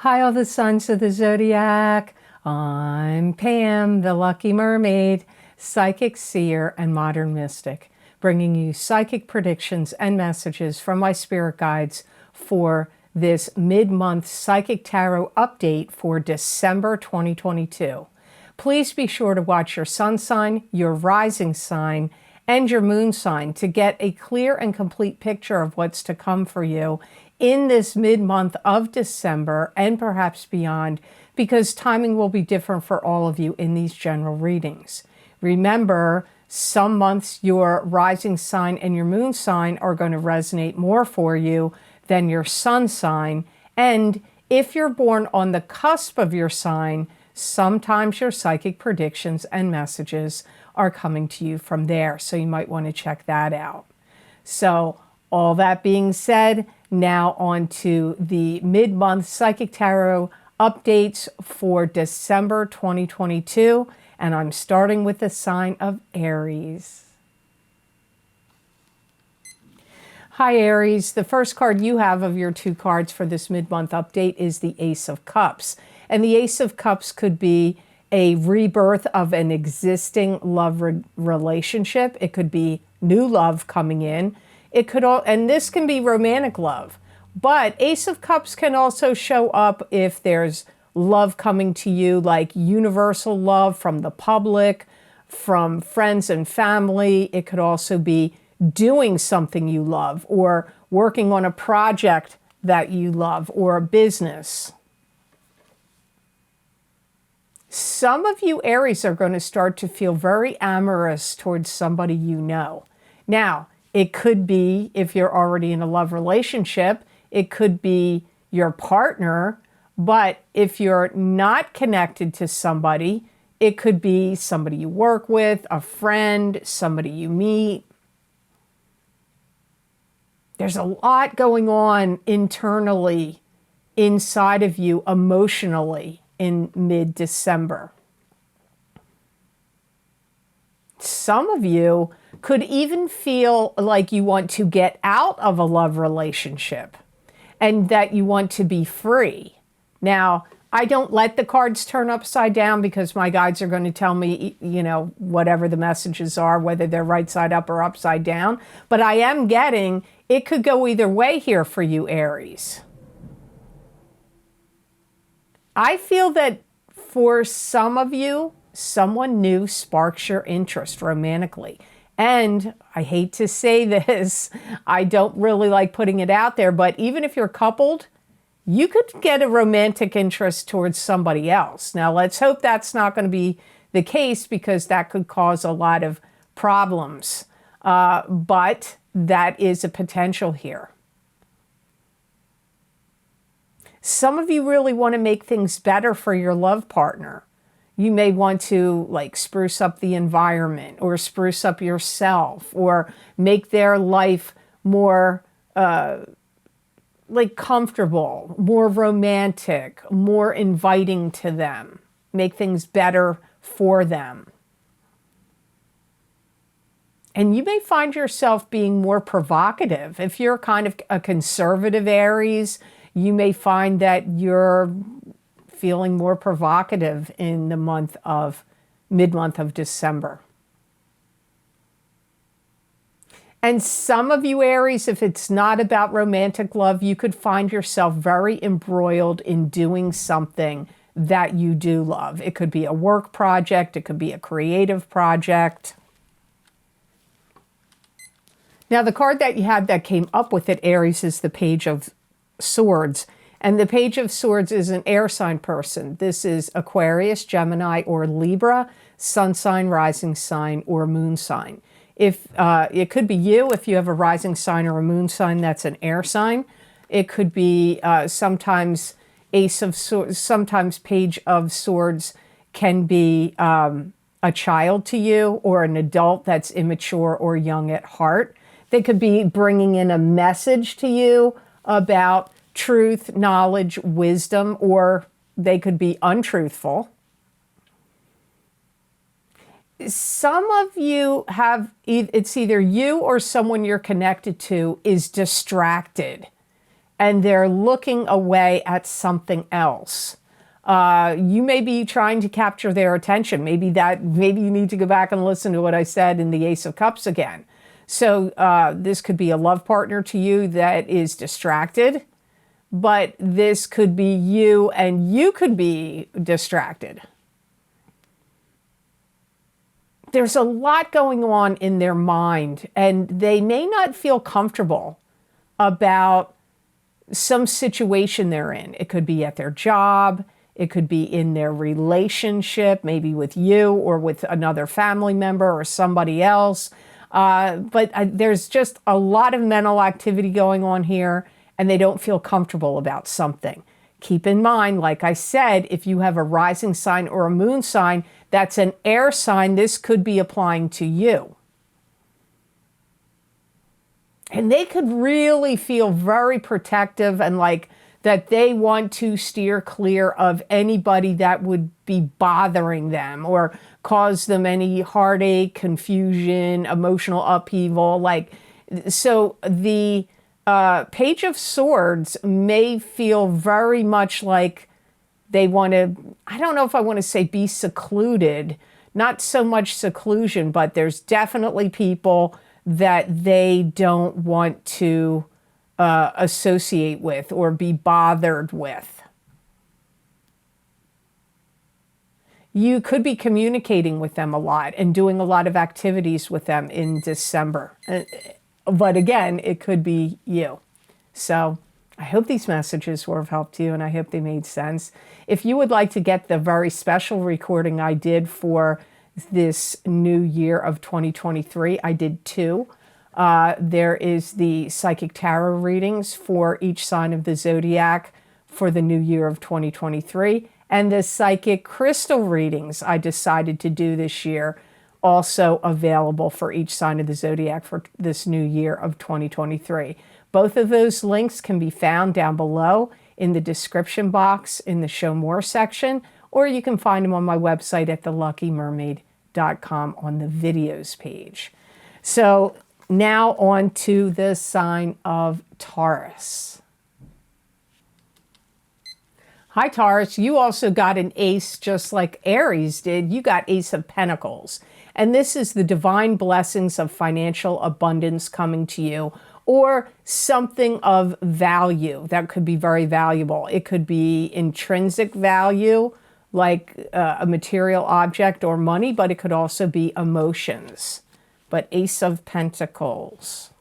Hi, all the signs of the zodiac. I'm Pam, the lucky mermaid, psychic seer and modern mystic, bringing you psychic predictions and messages from my spirit guides for this mid-month psychic tarot update for December 2022. Please be sure to watch your sun sign, your rising sign, and your moon sign to get a clear and complete picture of what's to come for you in this mid-month of December and perhaps beyond, because timing will be different for all of you in these general readings. Remember, some months your rising sign and your moon sign are going to resonate more for you than your sun sign. And if you're born on the cusp of your sign, sometimes your psychic predictions and messages are coming to you from there. So you might want to check that out. So all that being said, now on to the mid-month psychic tarot updates for December 2022. And I'm starting with the sign of Aries. Hi, Aries. The first card you have of your two cards for this mid-month update is the Ace of Cups. And the Ace of Cups could be a rebirth of an existing love relationship. It could be new love coming in. It could and this can be romantic love. But Ace of Cups can also show up if there's love coming to you, like universal love from the public, from friends and family. It could also be doing something you love, or working on a project that you love, or a business. Some of you Aries are going to start to feel very amorous towards somebody you know. Now, it could be, if you're already in a love relationship, it could be your partner. But if you're not connected to somebody, it could be somebody you work with, a friend, somebody you meet. There's a lot going on internally, inside of you, emotionally, in mid-December. Some of you could even feel like you want to get out of a love relationship and that you want to be free. Now, I don't let the cards turn upside down because my guides are going to tell me, you know, whatever the messages are, whether they're right side up or upside down. But I am getting, it could go either way here for you, Aries. I feel that for some of you, someone new sparks your interest romantically. And I hate to say this, I don't really like putting it out there, but even if you're coupled, you could get a romantic interest towards somebody else. Now, let's hope that's not going to be the case, because that could cause a lot of problems. But that is a potential here. Some of you really want to make things better for your love partner. You may want to like spruce up the environment, or spruce up yourself, or make their life more like comfortable, more romantic, more inviting to them. Make things better for them. And you may find yourself being more provocative. If you're kind of a conservative Aries, you may find that you're feeling more provocative in the mid-month of December. And some of you Aries, if it's not about romantic love, you could find yourself very embroiled in doing something that you do love. It could be a work project, it could be a creative project. Now, the card that you had that came up with it, Aries, is the Page of Swords. And the Page of Swords is an air sign person. This is Aquarius, Gemini, or Libra, sun sign, rising sign, or moon sign. If it could be you, if you have a rising sign or a moon sign that's an air sign. It could be sometimes Ace of Swords, sometimes Page of Swords can be a child to you, or an adult that's immature or young at heart. They could be bringing in a message to you about truth, knowledge, wisdom, or they could be untruthful. Some of you have, it's either you or someone you're connected to is distracted and they're looking away at something else. You may be trying to capture their attention. Maybe you need to go back and listen to what I said in the Ace of Cups again. So this could be a love partner to you that is distracted, but this could be you and you could be distracted. There's a lot going on in their mind, and they may not feel comfortable about some situation they're in. It could be at their job. It could be in their relationship, maybe with you or with another family member or somebody else. But there's just a lot of mental activity going on here, and they don't feel comfortable about something. Keep in mind, like I said, if you have a rising sign or a moon sign, that's an air sign, this could be applying to you. And they could really feel very protective and like that they want to steer clear of anybody that would be bothering them or cause them any heartache, confusion, emotional upheaval. So the Page of Swords may feel very much like they want to, I don't know if I want to say be secluded, not so much seclusion, but there's definitely people that they don't want to associate with or be bothered with. You could be communicating with them a lot and doing a lot of activities with them in December. But again, it could be you. So I hope these messages were of help to you, and I hope they made sense. If you would like to get the very special recording I did for this new year of 2023, I did 2. There is the Psychic Tarot readings for each sign of the zodiac for the new year of 2023, and the Psychic Crystal readings I decided to do this year, also available for each sign of the zodiac for this new year of 2023. Both of those links can be found down below in the description box in the Show More section, or you can find them on my website at theluckymermaid.com on the videos page. So now on to the sign of Taurus. Hi, Taurus. You also got an ace just like Aries did. You got Ace of Pentacles. And this is the divine blessings of financial abundance coming to you, or something of value that could be very valuable. It could be intrinsic value, like a material object or money, but it could also be emotions. But Ace of Pentacles.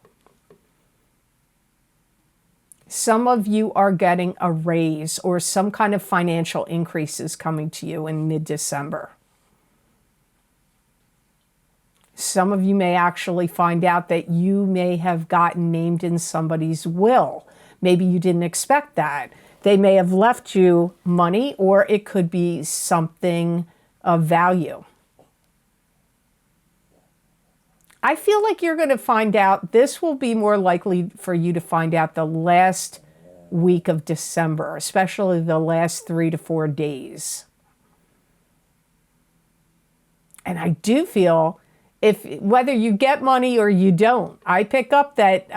Some of you are getting a raise or some kind of financial increases coming to you in mid-December. Some of you may actually find out that you may have gotten named in somebody's will. Maybe you didn't expect that. They may have left you money, or it could be something of value. I feel like you're going to find out, this will be more likely for you to find out the last week of December, especially the last 3 to 4 days. And I do feel, whether you get money or you don't, I pick up that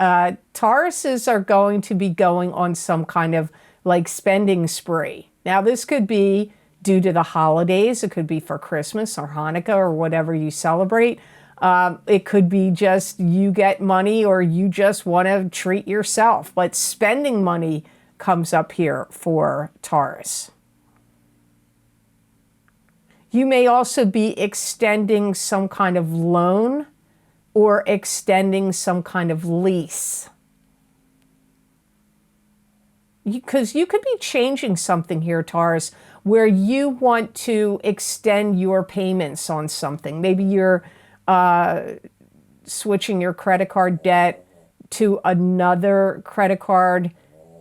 Tauruses are going to be going on some kind of like spending spree. Now, this could be due to the holidays. It could be for Christmas or Hanukkah or whatever you celebrate. It could be just you get money or you just want to treat yourself. But spending money comes up here for Taurus. You may also be extending some kind of loan or extending some kind of lease. Because you could be changing something here, Taurus, where you want to extend your payments on something. Maybe you're switching your credit card debt to another credit card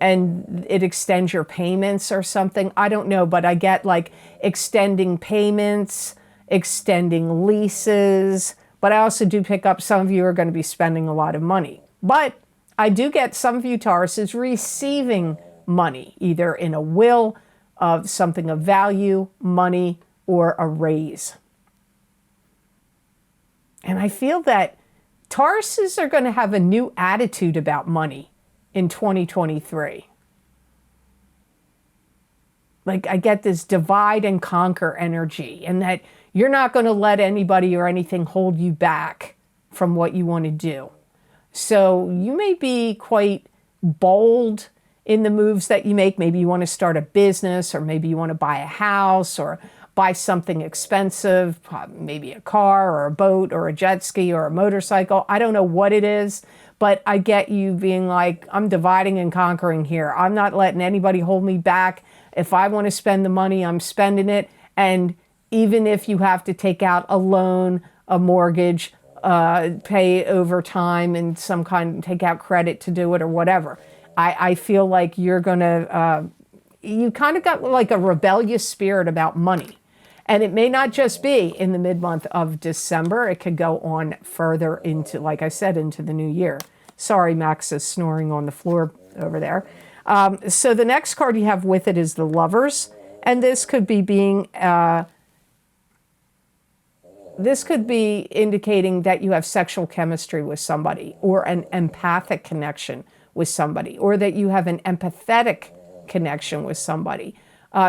and it extends your payments or something. I don't know, but I get like extending payments, extending leases, but I also do pick up some of you are going to be spending a lot of money. But I do get some of you Tauruses receiving money, either in a will of something of value, money, or a raise. And I feel that Tauruses are going to have a new attitude about money in 2023. Like I get this divide and conquer energy, and that you're not going to let anybody or anything hold you back from what you want to do. So you may be quite bold in the moves that you make. Maybe you want to start a business, or maybe you want to buy a house, or buy something expensive, maybe a car or a boat or a jet ski or a motorcycle. I don't know what it is, but I get you being like, I'm dividing and conquering here. I'm not letting anybody hold me back. If I want to spend the money, I'm spending it. And even if you have to take out a loan, a mortgage, pay over time and some kind, take out credit to do it or whatever, I feel like you're going to, you kind of got like a rebellious spirit about money. And it may not just be in the mid-month of December. It could go on further into, like I said, into the new year. Sorry, Max is snoring on the floor over there. So the next card you have with it is the Lovers. And this could be indicating that you have sexual chemistry with somebody, or an empathic connection with somebody, or that you have an empathetic connection with somebody.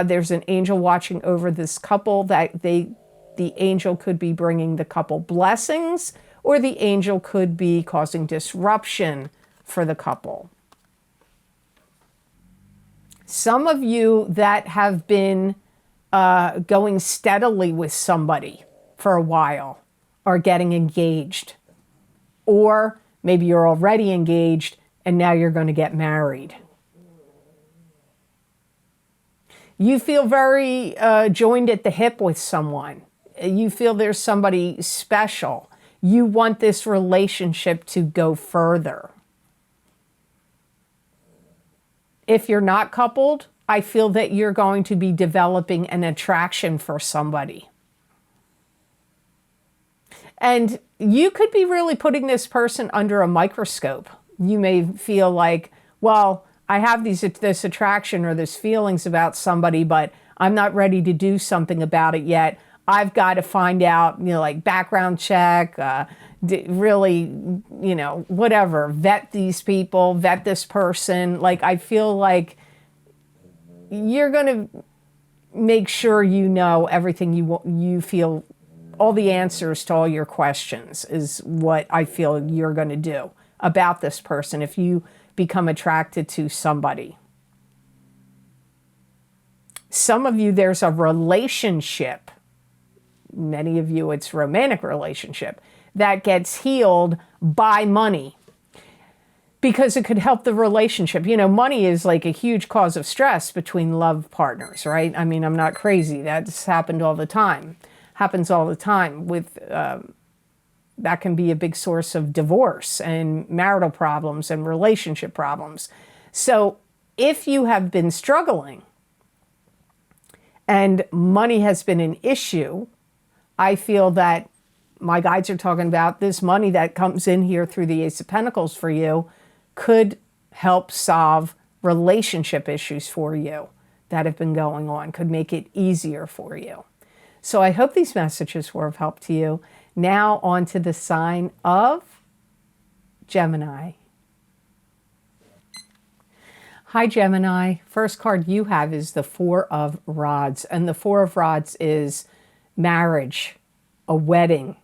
There's an angel watching over this couple, that the angel could be bringing the couple blessings, or the angel could be causing disruption for the couple. Some of you that have been going steadily with somebody for a while are getting engaged. Or maybe you're already engaged and now you're going to get married. You feel very joined at the hip with someone. You feel there's somebody special. You want this relationship to go further. If you're not coupled, I feel that you're going to be developing an attraction for somebody. And you could be really putting this person under a microscope. You may feel like, well, I have this attraction or this feelings about somebody, but I'm not ready to do something about it yet. I've got to find out, like background check, really, whatever, vet these people, vet this person. Like, I feel like you're going to make sure you know everything you feel, all the answers to all your questions is what I feel you're going to do about this person if you become attracted to somebody. Some of you, there's a relationship. Many of you, it's romantic relationship that gets healed by money, because it could help the relationship. Money is like a huge cause of stress between love partners, right? I mean, I'm not crazy. That's happened all the time. Happens all the time with, that can be a big source of divorce and marital problems and relationship problems. So if you have been struggling and money has been an issue, I feel that my guides are talking about this money that comes in here through the Ace of Pentacles for you could help solve relationship issues for you that have been going on, could make it easier for you. So I hope these messages were of help to you. Now on to the sign of Gemini. Hi, Gemini. First card you have is the Four of Rods. And the Four of Rods is marriage, a wedding.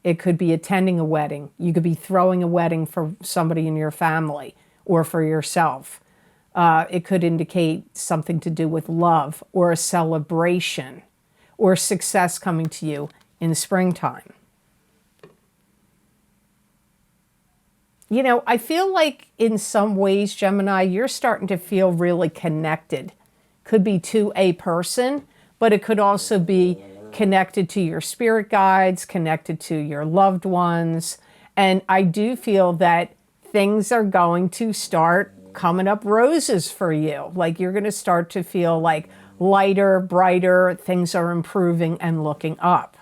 It could be attending a wedding. You could be throwing a wedding for somebody in your family or for yourself. It could indicate something to do with love or a celebration or success coming to you in the springtime. I feel like in some ways, Gemini, you're starting to feel really connected. Could be to a person, but it could also be connected to your spirit guides, connected to your loved ones. And I do feel that things are going to start coming up roses for you. Like you're going to start to feel like lighter, brighter, things are improving and looking up.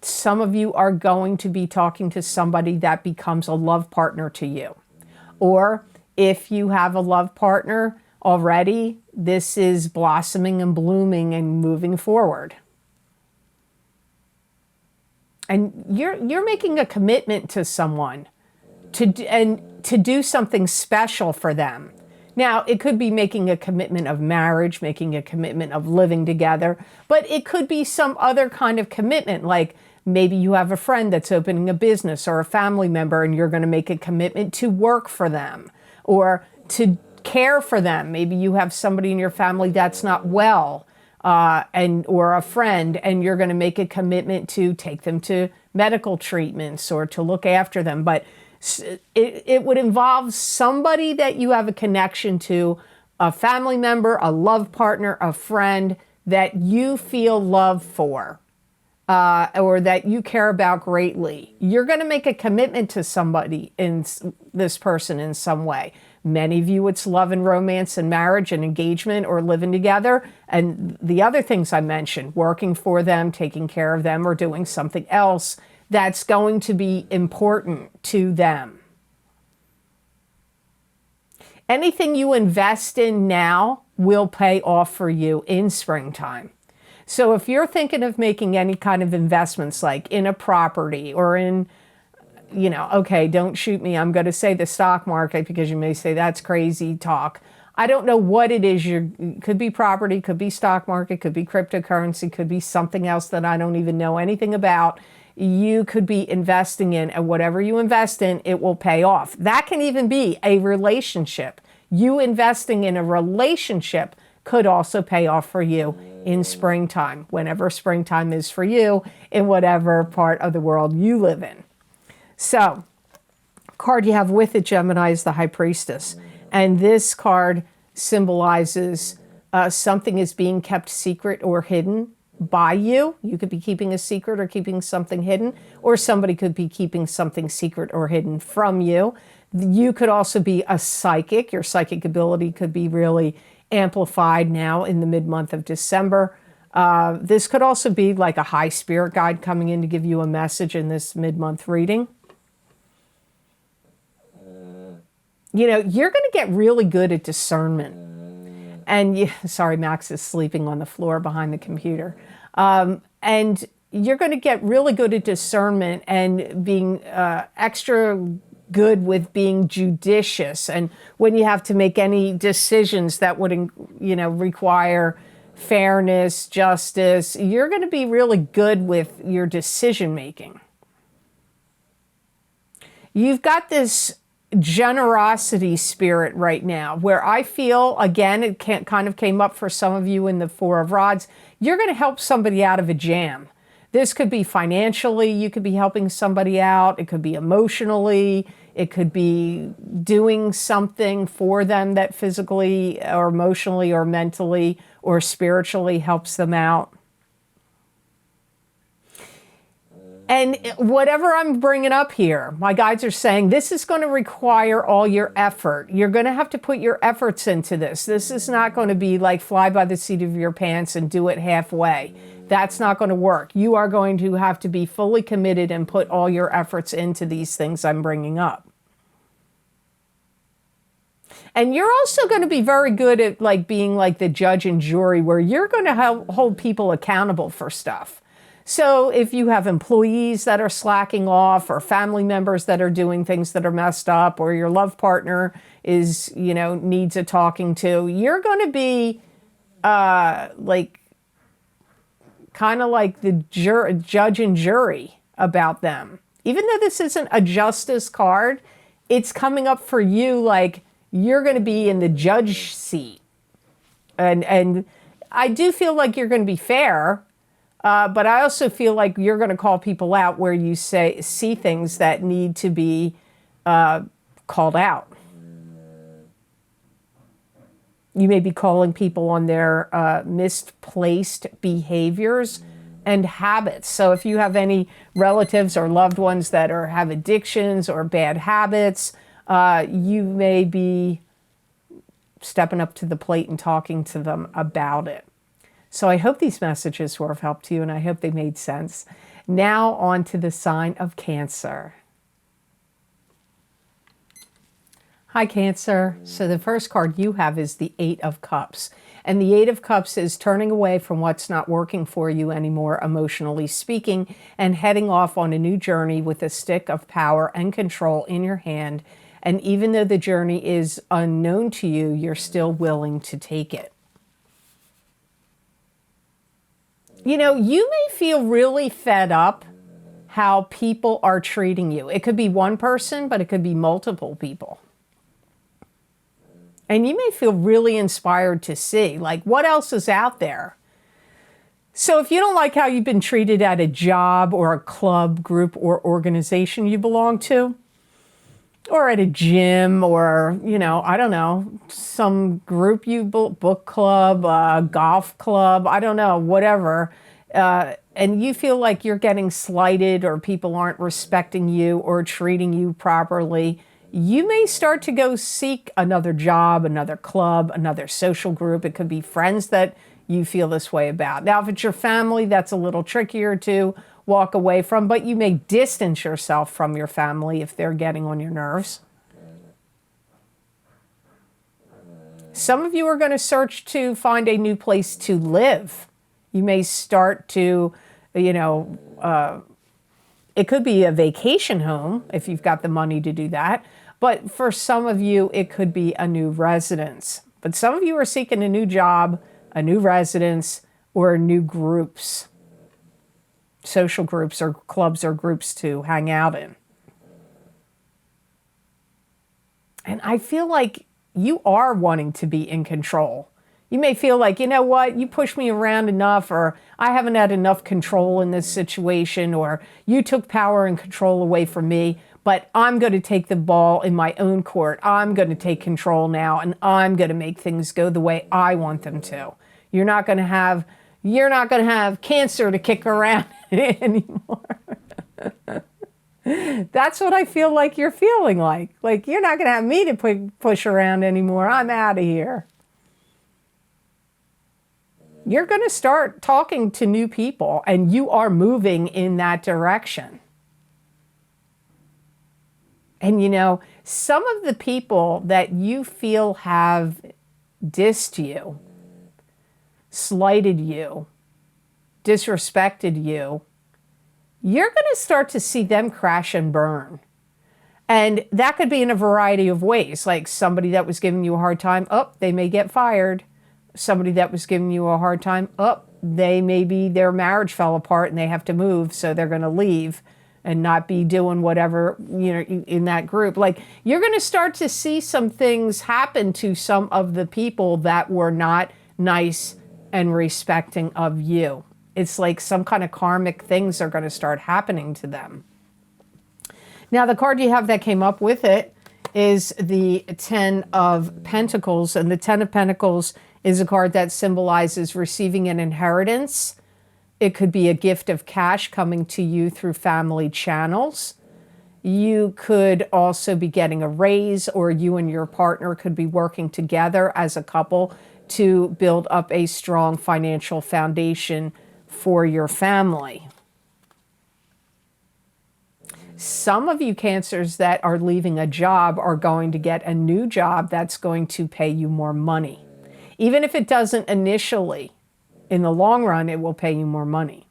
Some of you are going to be talking to somebody that becomes a love partner to you. Or if you have a love partner already, this is blossoming and blooming and moving forward. And you're making a commitment to someone to do something special for them, Now, it could be making a commitment of marriage, making a commitment of living together, but it could be some other kind of commitment, like maybe you have a friend that's opening a business or a family member and you're going to make a commitment to work for them or to care for them. Maybe you have somebody in your family that's not well or a friend, and you're going to make a commitment to take them to medical treatments or to look after them. But it would involve somebody that you have a connection to, a family member, a love partner, a friend that you feel love for or that you care about greatly. You're going to make a commitment to somebody, this person in some way. Many of you, it's love and romance and marriage and engagement or living together. And the other things I mentioned, working for them, taking care of them, or doing something else that's going to be important to them. Anything you invest in now will pay off for you in springtime. So if you're thinking of making any kind of investments, like in a property or in, okay, don't shoot me, I'm going to say the stock market because you may say that's crazy talk. I don't know what it is. Could be property, could be stock market, could be cryptocurrency, could be something else that I don't even know anything about. You could be investing in, and whatever you invest in, it will pay off. That can even be a relationship. You investing in a relationship could also pay off for you in springtime, whenever springtime is for you, in whatever part of the world you live in. So, card you have with it, Gemini, is the High Priestess. And this card symbolizes something is being kept secret or hidden by you. You could be keeping a secret or keeping something hidden, or somebody could be keeping something secret or hidden from you. You could also be a psychic. Your psychic ability could be really amplified now in the mid-month of December. This could also be like a high spirit guide coming in to give you a message in this mid-month reading. You're going to get really good at discernment. And sorry, Max is sleeping on the floor behind the computer. And you're going to get really good at discernment and being extra good with being judicious. And when you have to make any decisions that would, require fairness, justice, you're going to be really good with your decision making. You've got this generosity spirit right now, where I feel, again, it kind of came up for some of you in the Four of Rods, you're going to help somebody out of a jam. This could be financially, you could be helping somebody out. It could be emotionally. It could be doing something for them that physically or emotionally or mentally or spiritually helps them out. And whatever I'm bringing up here, my guides are saying this is going to require all your effort. You're going to have to put your efforts into this. This is not going to be like fly by the seat of your pants and do it halfway. That's not going to work. You are going to have to be fully committed and put all your efforts into these things I'm bringing up. And you're also going to be very good at being like the judge and jury, where you're going to hold people accountable for stuff. So if you have employees that are slacking off, or family members that are doing things that are messed up, or your love partner is, needs a talking to, you're going to be kind of like the judge and jury about them. Even though this isn't a justice card, it's coming up for you like you're going to be in the judge seat. And I do feel like you're going to be fair. But I also feel like you're going to call people out where you see things that need to be called out. You may be calling people on their misplaced behaviors and habits. So if you have any relatives or loved ones that have addictions or bad habits, you may be stepping up to the plate and talking to them about it. So I hope these messages were of help to you, and I hope they made sense. Now on to the sign of Cancer. Hi, Cancer. So the first card you have is the Eight of Cups. And the Eight of Cups is turning away from what's not working for you anymore, emotionally speaking, and heading off on a new journey with a stick of power and control in your hand. And even though the journey is unknown to you, you're still willing to take it. You know, you may feel really fed up how people are treating you. It could be one person, but it could be multiple people. And you may feel really inspired to see, like, what else is out there? So if you don't like how you've been treated at a job or a club, group, or organization you belong to, or at a gym, or, you know, I don't know, some group you book club, golf club, I don't know, whatever, and you feel like you're getting slighted or people aren't respecting you or treating you properly, you may start to go seek another job, another club, another social group. It could be friends that you feel this way about. Now, if it's your family, that's a little trickier to walk away from, but you may distance yourself from your family if they're getting on your nerves. Some of you are going to search to find a new place to live. You may start to, you know, it could be a vacation home if you've got the money to do that. But for some of you, it could be a new residence. But some of you are seeking a new job, a new residence, or new groups, social groups or clubs or groups to hang out in. And I feel like you are wanting to be in control. You may feel like, you know what, you pushed me around enough, or I haven't had enough control in this situation, or you took power and control away from me, but I'm going to take the ball in my own court. I'm going to take control now, and I'm going to make things go the way I want them to. You're not going to have cancer to kick around anymore. That's what I feel like you're feeling like. Like, you're not going to have me to push around anymore. I'm out of here. You're going to start talking to new people, and you are moving in that direction. And, you know, some of the people that you feel have dissed you, slighted you, disrespected you, you're going to start to see them crash and burn. And that could be in a variety of ways. Like somebody that was giving you a hard time, they may get fired. Somebody that was giving you a hard time, maybe their marriage fell apart and they have to move, so they're going to leave and not be doing whatever, you know, in that group. Like, you're going to start to see some things happen to some of the people that were not nice and respecting of you. It's like some kind of karmic things are going to start happening to them. Now, the card you have that came up with it is the Ten of Pentacles. And the Ten of Pentacles is a card that symbolizes receiving an inheritance. It could be a gift of cash coming to you through family channels. You could also be getting a raise, or you and your partner could be working together as a couple to build up a strong financial foundation for your family. Some of you Cancers that are leaving a job are going to get a new job that's going to pay you more money. Even if it doesn't initially, in the long run, it will pay you more money.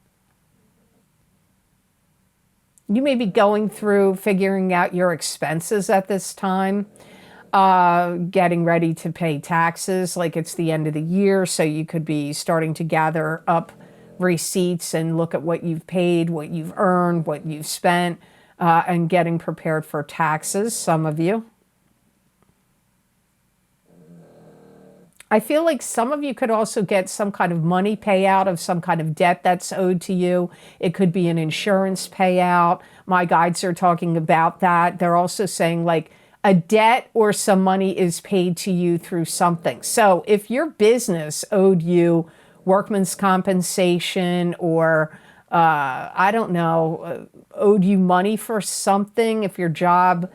You may be going through figuring out your expenses at this time, getting ready to pay taxes, like it's the end of the year, so you could be starting to gather up receipts and look at what you've paid, what you've earned, what you've spent, and getting prepared for taxes, some of you. I feel like some of you could also get some kind of money payout of some kind of debt that's owed to you. It could be an insurance payout. My guides are talking about that. They're also saying like a debt or some money is paid to you through something. So if your business owed you workman's compensation, or I don't know, owed you money for something, if your job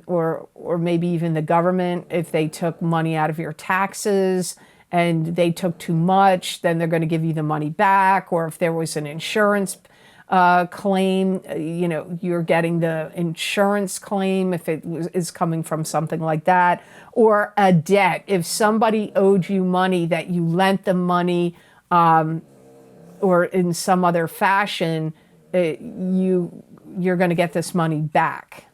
or maybe even the government, if they took money out of your taxes and they took too much, then they're going to give you the money back. Or if there was an insurance claim, you know, you're getting the insurance claim if it is coming from something like that. Or a debt, if somebody owed you money that you lent them money, or in some other fashion, you're going to get this money back.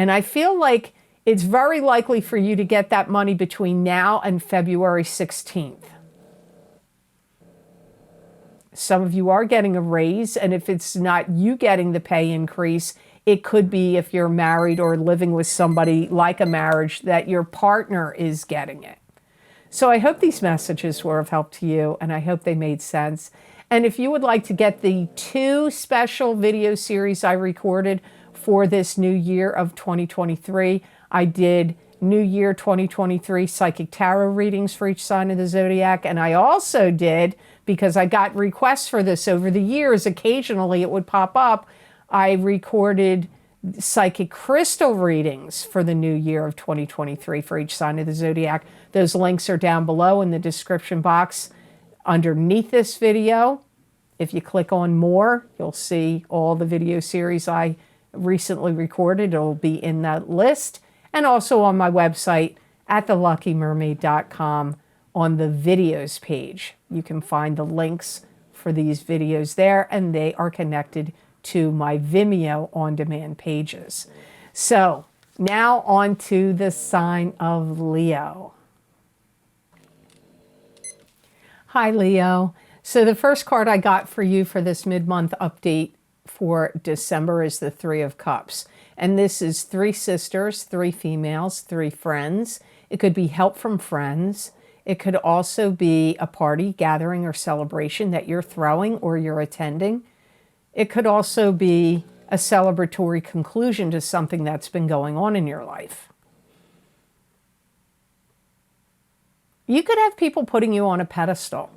And I feel like it's very likely for you to get that money between now and February 16th. Some of you are getting a raise, and if it's not you getting the pay increase, it could be if you're married or living with somebody like a marriage that your partner is getting it. So I hope these messages were of help to you, and I hope they made sense. And if you would like to get the 2 special video series I recorded for this new year of 2023, I did New Year 2023 Psychic Tarot readings for each sign of the zodiac. And I also did, because I got requests for this over the years, occasionally it would pop up, I recorded psychic crystal readings for the new year of 2023 for each sign of the zodiac. Those links are down below in the description box underneath this video. If you click on more, you'll see all the video series I recently recorded. It'll be in that list. And also on my website at theluckymermaid.com on the videos page. You can find the links for these videos there, and they are connected to my Vimeo on-demand pages. So now on to the sign of Leo. Hi, Leo. So the first card I got for you for this mid-month update for December is the 3 of Cups. And this is 3 sisters, 3 females, 3 friends. It could be help from friends. It could also be a party, gathering, or celebration that you're throwing or you're attending. It could also be a celebratory conclusion to something that's been going on in your life. You could have people putting you on a pedestal,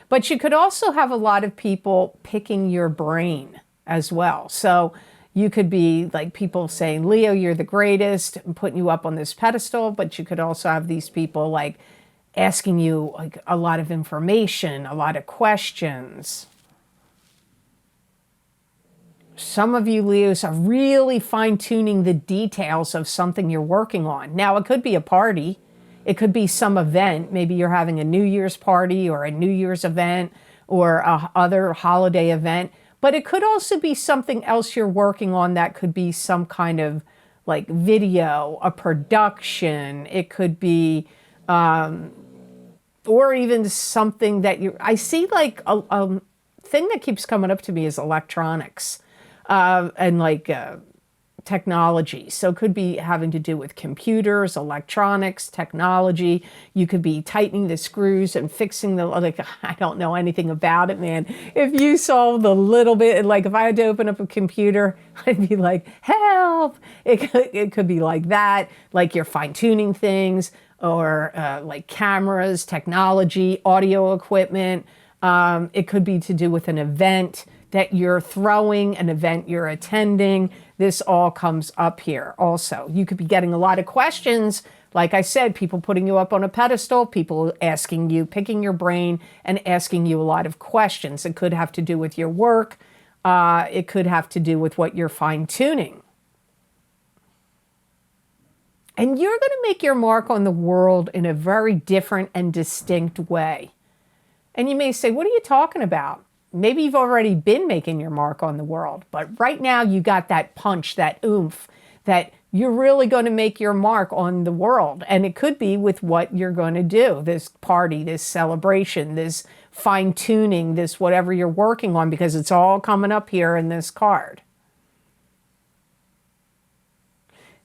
but you could also have a lot of people picking your brain as well. So you could be like people saying, Leo, you're the greatest, and putting you up on this pedestal, but you could also have these people like asking you like a lot of information, a lot of questions. Some of you Leos are really fine-tuning the details of something you're working on. Now, it could be a party. It could be some event. Maybe you're having a New Year's party or a New Year's event or a other holiday event. But it could also be something else you're working on that could be some kind of like video, a production. It could be, or even something that I see like a thing that keeps coming up to me is electronics and like technology. So it could be having to do with computers, electronics, technology. You could be tightening the screws and fixing the, like, I don't know anything about it, man. If you saw the little bit, like if I had to open up a computer, I'd be like, help. It could be like that, like you're fine tuning things or like cameras, technology, audio equipment. It could be to do with an event that you're throwing, an event you're attending. This all comes up here also. You could be getting a lot of questions. Like I said, people putting you up on a pedestal, people asking you, picking your brain and asking you a lot of questions. It could have to do with your work. It could have to do with what you're fine-tuning. And you're going to make your mark on the world in a very different and distinct way. And you may say, what are you talking about? Maybe you've already been making your mark on the world, but right now you got that punch, that oomph, that you're really going to make your mark on the world. And it could be with what you're going to do, this party, this celebration, this fine-tuning, this whatever you're working on, because it's all coming up here in this card.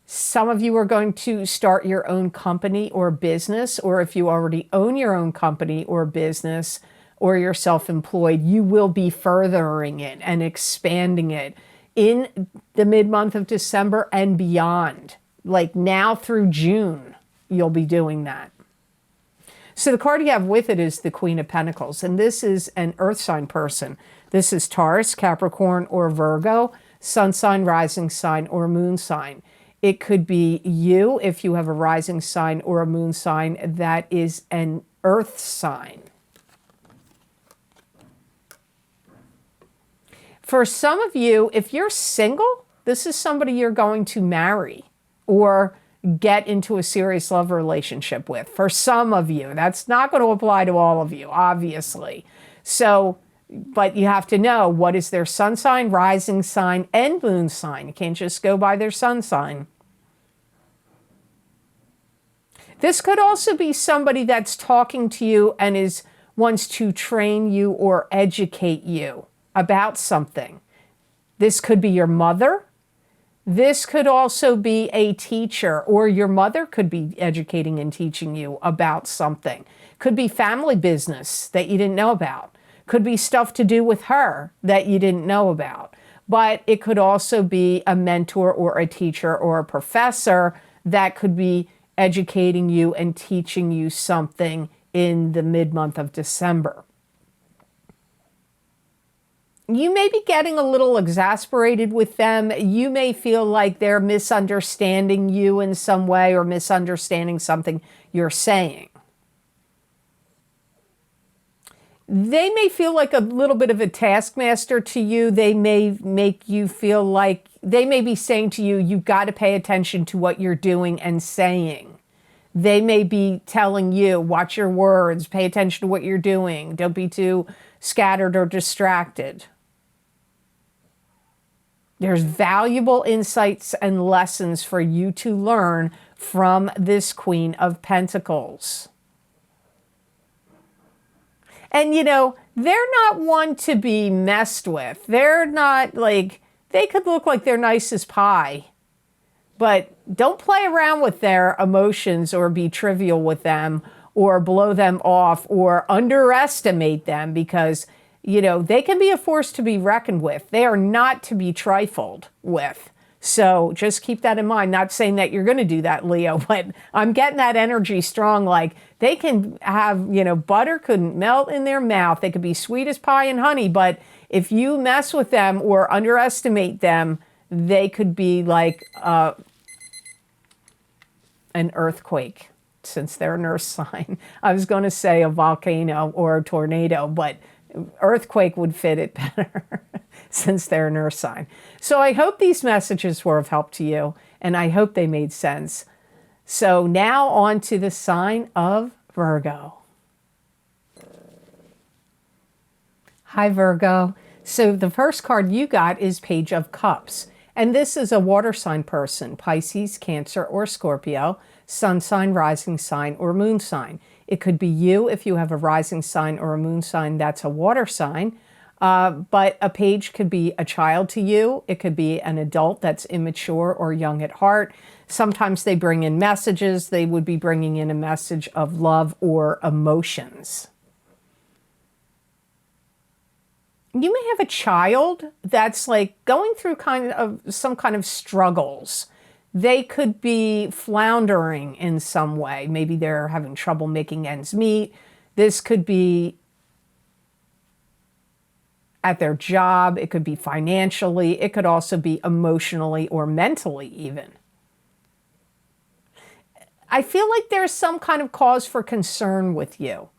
Some of you are going to start your own company or business, or if you already own your own company or business, or you're self-employed, you will be furthering it and expanding it in the mid-month of December and beyond. Like now through June, you'll be doing that. So the card you have with it is the Queen of Pentacles, and this is an earth sign person. This is Taurus, Capricorn, or Virgo, sun sign, rising sign, or moon sign. It could be you if you have a rising sign or a moon sign that is an earth sign. For some of you, if you're single, this is somebody you're going to marry or get into a serious love relationship with. For some of you, that's not going to apply to all of you, obviously. So, but you have to know what is their sun sign, rising sign, and moon sign. You can't just go by their sun sign. This could also be somebody that's talking to you and wants to train you or educate you about something. This could be your mother. This could also be a teacher, or your mother could be educating and teaching you about something. Could be family business that you didn't know about. Could be stuff to do with her that you didn't know about. But it could also be a mentor or a teacher or a professor that could be educating you and teaching you something in the mid-month of December. You may be getting a little exasperated with them. You may feel like they're misunderstanding you in some way or misunderstanding something you're saying. They may feel like a little bit of a taskmaster to you. They may make you feel like, they may be saying to you, you've got to pay attention to what you're doing and saying. They may be telling you, watch your words, pay attention to what you're doing. Don't be too scattered or distracted. There's valuable insights and lessons for you to learn from this Queen of Pentacles. And, you know, they're not one to be messed with. They're not like, they could look like they're nice as pie. But don't play around with their emotions or be trivial with them or blow them off or underestimate them, because you know, they can be a force to be reckoned with. They are not to be trifled with. So just keep that in mind. Not saying that you're going to do that, Leo, but I'm getting that energy strong. Like they can have, you know, butter couldn't melt in their mouth. They could be sweet as pie and honey, but if you mess with them or underestimate them, they could be like an earthquake, since they're an earth sign. I was going to say a volcano or a tornado, but earthquake would fit it better since they're an earth sign. So I hope these messages were of help to you, and I hope they made sense. So now on to the sign of Virgo. Hi, Virgo. So the first card you got is Page of Cups. And this is a water sign person, Pisces, Cancer, or Scorpio, sun sign, rising sign, or moon sign. It could be you if you have a rising sign or a moon sign that's a water sign. But a page could be a child to you. It could be an adult that's immature or young at heart. Sometimes they bring in messages. They would be bringing in a message of love or emotions. You may have a child that's like going through some kind of struggles. They could be floundering in some way. Maybe they're having trouble making ends meet. This could be at their job. It could be financially. It could also be emotionally or mentally even. I feel like there's some kind of cause for concern with you,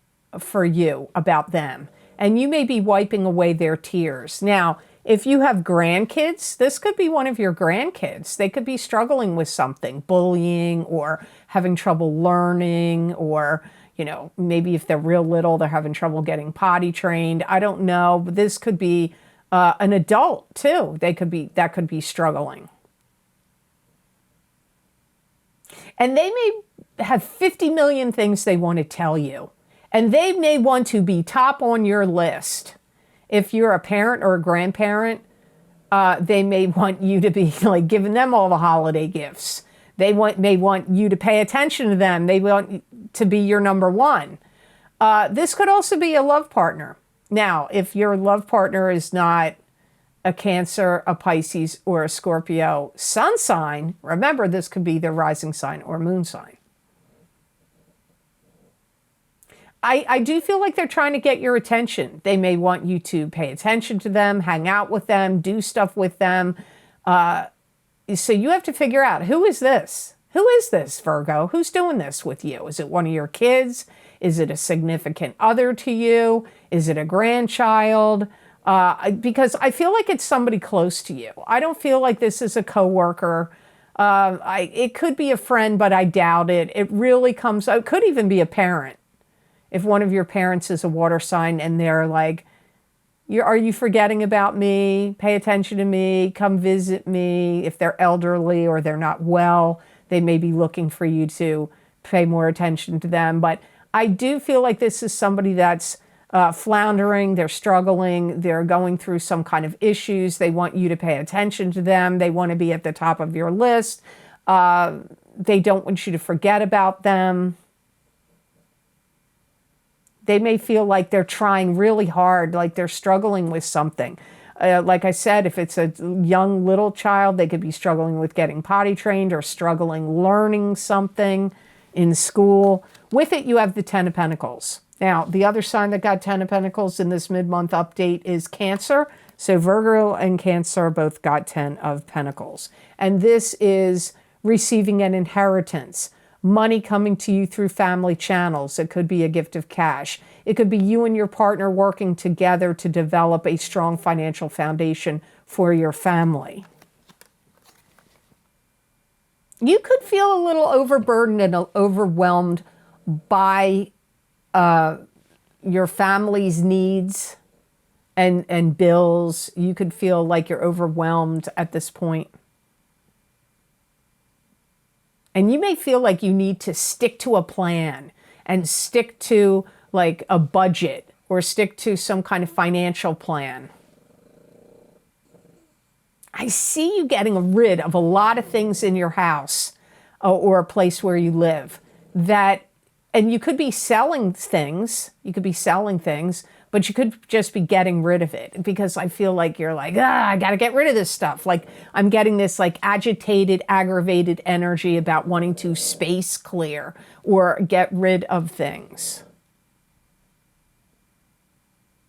for you, about them. And you may be wiping away their tears. Now, if you have grandkids, this could be one of your grandkids. They could be struggling with something, bullying or having trouble learning, or, you know, maybe if they're real little, they're having trouble getting potty trained. I don't know, but this could be an adult too. That could be struggling. And they may have 50 million things they want to tell you. And they may want to be top on your list. If you're a parent or a grandparent, they may want you to be like giving them all the holiday gifts. They may want you to pay attention to them. They want to be your number one. This could also be a love partner. Now, if your love partner is not a Cancer, a Pisces, or a Scorpio sun sign, remember this could be their rising sign or moon sign. I do feel like they're trying to get your attention. They may want you to pay attention to them, hang out with them, do stuff with them. So you have to figure out, who is this? Who is this, Virgo? Who's doing this with you? Is it one of your kids? Is it a significant other to you? Is it a grandchild? Because I feel like it's somebody close to you. I don't feel like this is a coworker. It could be a friend, but I doubt it. It really comes, it could even be a parent. If one of your parents is a water sign and they're like, are you forgetting about me? Pay attention to me. Come visit me. If they're elderly or they're not well, they may be looking for you to pay more attention to them. But I do feel like this is somebody that's floundering, they're struggling, they're going through some kind of issues. They want you to pay attention to them. They want to be at the top of your list. They don't want you to forget about them. They may feel like they're trying really hard, like they're struggling with something. Like I said, if it's a young little child, they could be struggling with getting potty trained or struggling learning something in school. With it, you have the Ten of Pentacles. Now, the other sign that got Ten of Pentacles in this mid-month update is Cancer. So Virgo and Cancer both got 10 of Pentacles. And this is receiving an inheritance, money coming to you through family channels. It could be a gift of cash. It could be you and your partner working together to develop a strong financial foundation for your family. You could feel a little overburdened and overwhelmed by your family's needs and bills. You could feel like you're overwhelmed at this point. And you may feel like you need to stick to a plan and stick to like a budget or stick to some kind of financial plan. I see you getting rid of a lot of things in your house or a place where you live that, and you could be selling things, but you could just be getting rid of it, because I feel like you're like, I got to get rid of this stuff. Like I'm getting this like agitated, aggravated energy about wanting to space clear or get rid of things.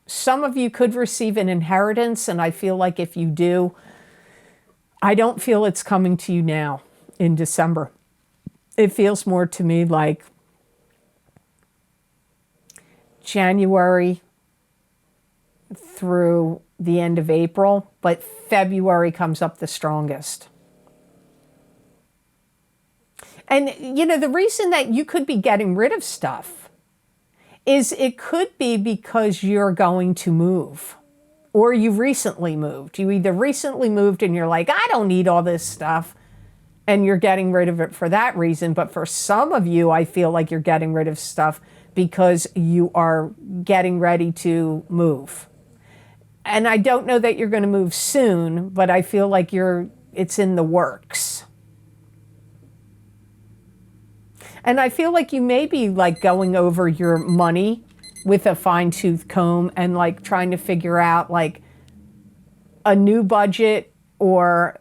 Some of you could receive an inheritance, and I feel like if you do, I don't feel it's coming to you now in December. It feels more to me like January through the end of April, but February comes up the strongest. And, you know, the reason that you could be getting rid of stuff is it could be because you're going to move, or you recently moved. You either recently moved and you're like, I don't need all this stuff, and you're getting rid of it for that reason. But for some of you, I feel like you're getting rid of stuff because you are getting ready to move. And I don't know that you're going to move soon, but I feel like it's in the works. And I feel like you may be like going over your money with a fine-tooth comb and like trying to figure out like a new budget, or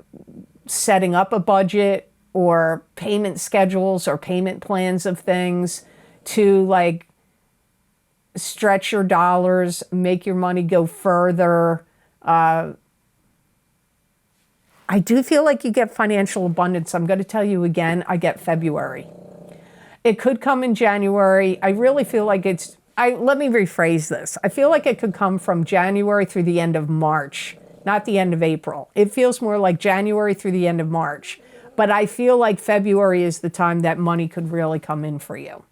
setting up a budget, or payment schedules or payment plans of things to like stretch your dollars, make your money go further. I do feel like you get financial abundance. I'm going to tell you again, I get February. It could come in January. I really feel like let me rephrase this. I feel like it could come from January through the end of March, not the end of April. It feels more like January through the end of March. But I feel like February is the time that money could really come in for you.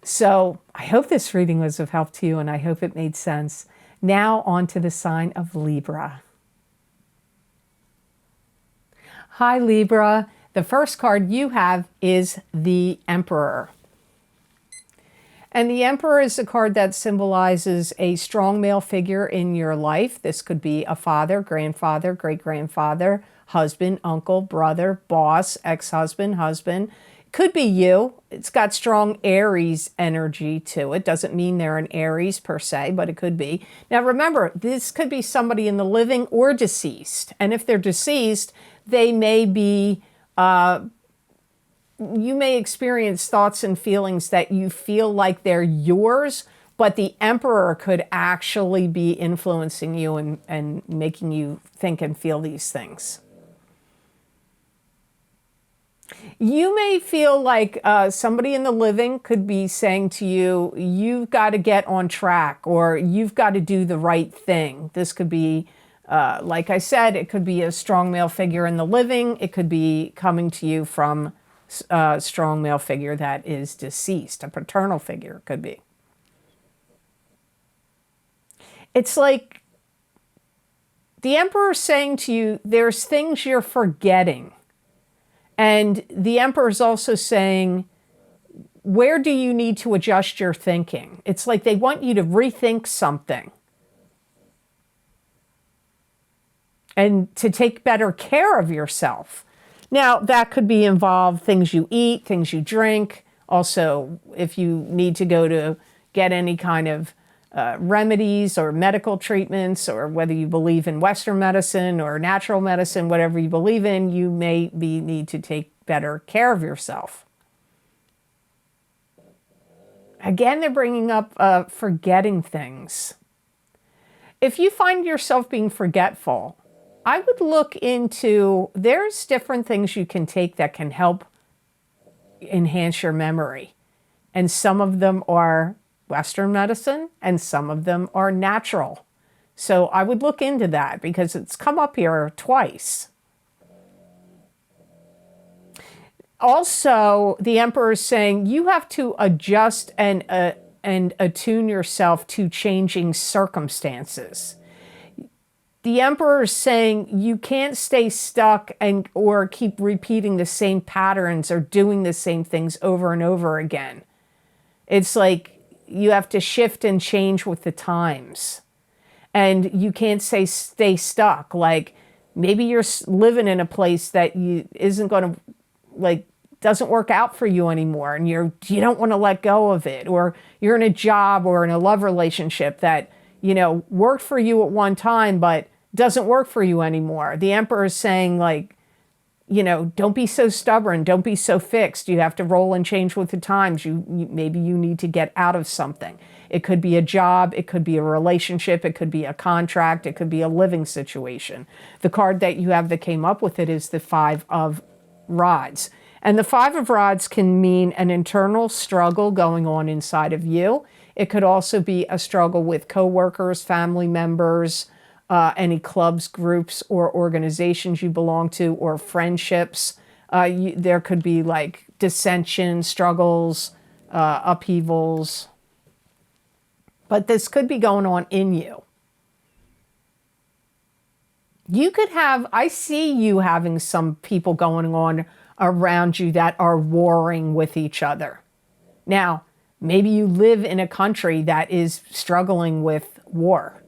So I hope this reading was of help to you, and I hope it made sense. Now on to the sign of Libra. Hi, Libra. The first card you have is the Emperor. And the Emperor is a card that symbolizes a strong male figure in your life. This could be a father, grandfather, great-grandfather, husband, uncle, brother, boss, ex-husband, husband. Could be you. It's got strong Aries energy to it. Doesn't mean they're an Aries per se, but it could be. Now remember, this could be somebody in the living or deceased. And if they're deceased, they may be, you may experience thoughts and feelings that you feel like they're yours, but the Emperor could actually be influencing you and making you think and feel these things. You may feel like somebody in the living could be saying to you, you've got to get on track, or you've got to do the right thing. This could be, like I said, it could be a strong male figure in the living. It could be coming to you from a strong male figure that is deceased, a paternal figure could be. It's like the Emperor saying to you, there's things you're forgetting. And the Emperor is also saying, where do you need to adjust your thinking? It's like they want you to rethink something and to take better care of yourself. Now, that could be involved things you eat, things you drink. Also, if you need to go to get any kind of remedies or medical treatments, or whether you believe in Western medicine or natural medicine, whatever you believe in, you may need to take better care of yourself. Again, they're bringing up forgetting things. If you find yourself being forgetful, I would look into, there's different things you can take that can help enhance your memory. And some of them are Western medicine and some of them are natural. So I would look into that because it's come up here twice. Also, the Emperor is saying you have to adjust and attune yourself to changing circumstances. The Emperor is saying you can't stay stuck or keep repeating the same patterns or doing the same things over and over again. It's like you have to shift and change with the times. And you can't stay stuck. Like maybe you're living in a place that isn't going to, like, doesn't work out for you anymore, and you don't want to let go of it. Or you're in a job or in a love relationship that, worked for you at one time, but doesn't work for you anymore. The Emperor is saying, like, don't be so stubborn. Don't be so fixed. You have to roll and change with the times. Maybe you need to get out of something. It could be a job. It could be a relationship. It could be a contract. It could be a living situation. The card that you have that came up with it is the Five of Rods. And the Five of Rods can mean an internal struggle going on inside of you. It could also be a struggle with coworkers, family members, any clubs, groups, or organizations you belong to, or friendships. There could be like dissension, struggles, upheavals. But this could be going on in you. You could have, I see you having some people going on around you that are warring with each other. Now, maybe you live in a country that is struggling with war,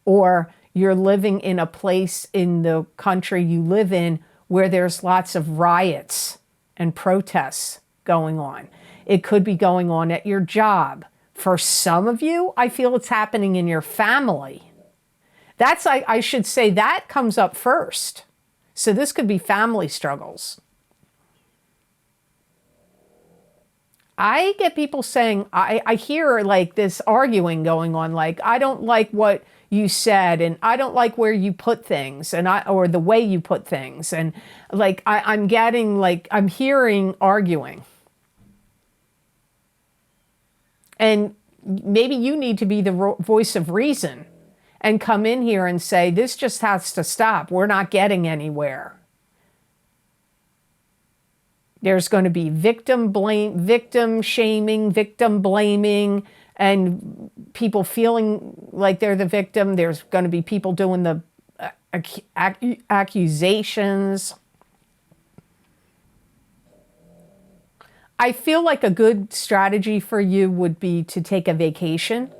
or you're living in a place in the country you live in where there's lots of riots and protests going on. It could be going on at your job. For some of you, I feel it's happening in your family. I should say that comes up first. So this could be family struggles. I get people saying, I hear like this arguing going on, like, I don't like what you said, and I don't like where you put things, or the way you put things. And like, I'm hearing arguing. And maybe you need to be the voice of reason and come in here and say, this just has to stop. We're not getting anywhere. There's going to be victim shaming, victim blaming, and people feeling like they're the victim. There's going to be people doing the accusations. I feel like a good strategy for you would be to take a vacation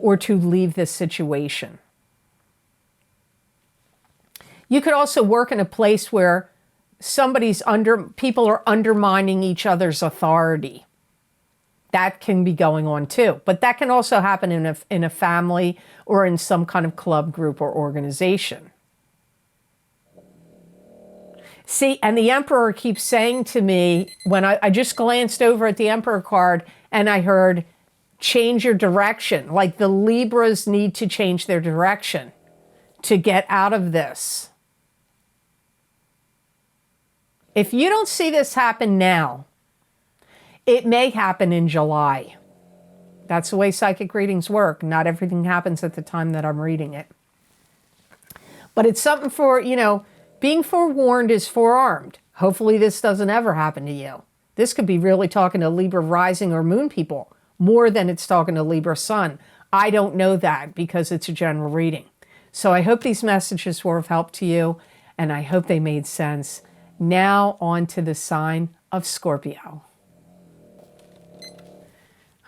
or to leave this situation. You could also work in a place where people are undermining each other's authority. That can be going on too. But that can also happen in a family or in some kind of club, group, or organization. See, and the Emperor keeps saying to me, when I just glanced over at the Emperor card and I heard, change your direction. Like the Libras need to change their direction to get out of this. If you don't see this happen now, it may happen in July. That's the way psychic readings work. Not everything happens at the time that I'm reading it. But it's something for, being forewarned is forearmed. Hopefully this doesn't ever happen to you. This could be really talking to Libra rising or moon people more than it's talking to Libra sun. I don't know that because it's a general reading. So I hope these messages were of help to you, and I hope they made sense. Now on to the sign of Scorpio.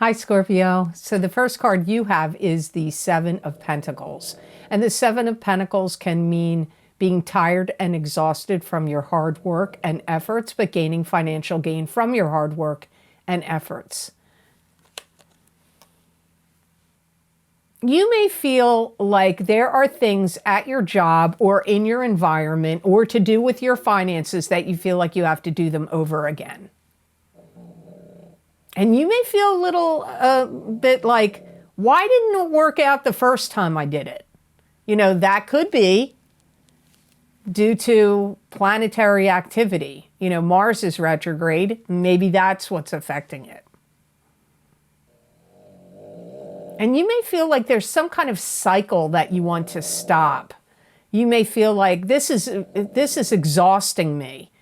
Hi, Scorpio. So the first card you have is the Seven of Pentacles. And the Seven of Pentacles can mean being tired and exhausted from your hard work and efforts, but gaining financial gain from your hard work and efforts. You may feel like there are things at your job or in your environment or to do with your finances that you feel like you have to do them over again. And you may feel a little bit like, why didn't it work out the first time I did it? You know, that could be due to planetary activity. You know, Mars is retrograde. Maybe that's what's affecting it. And you may feel like there's some kind of cycle that you want to stop. You may feel like this is exhausting me.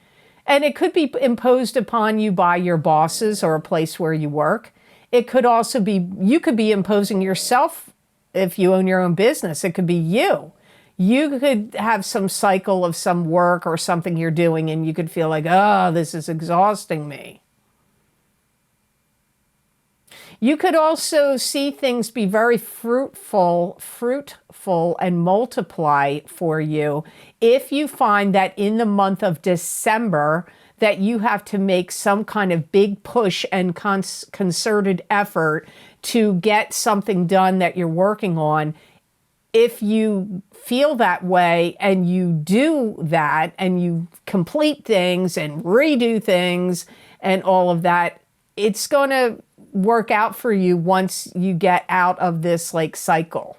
And it could be imposed upon you by your bosses or a place where you work. It could also be, you could be imposing yourself if you own your own business. It could be you. You could have some cycle of some work or something you're doing and you could feel like, oh, this is exhausting me. You could also see things be very fruitful and multiply for you if you find that in the month of December that you have to make some kind of big push and concerted effort to get something done that you're working on. If you feel that way and you do that and you complete things and redo things and all of that, it's going to work out for you once you get out of this like cycle.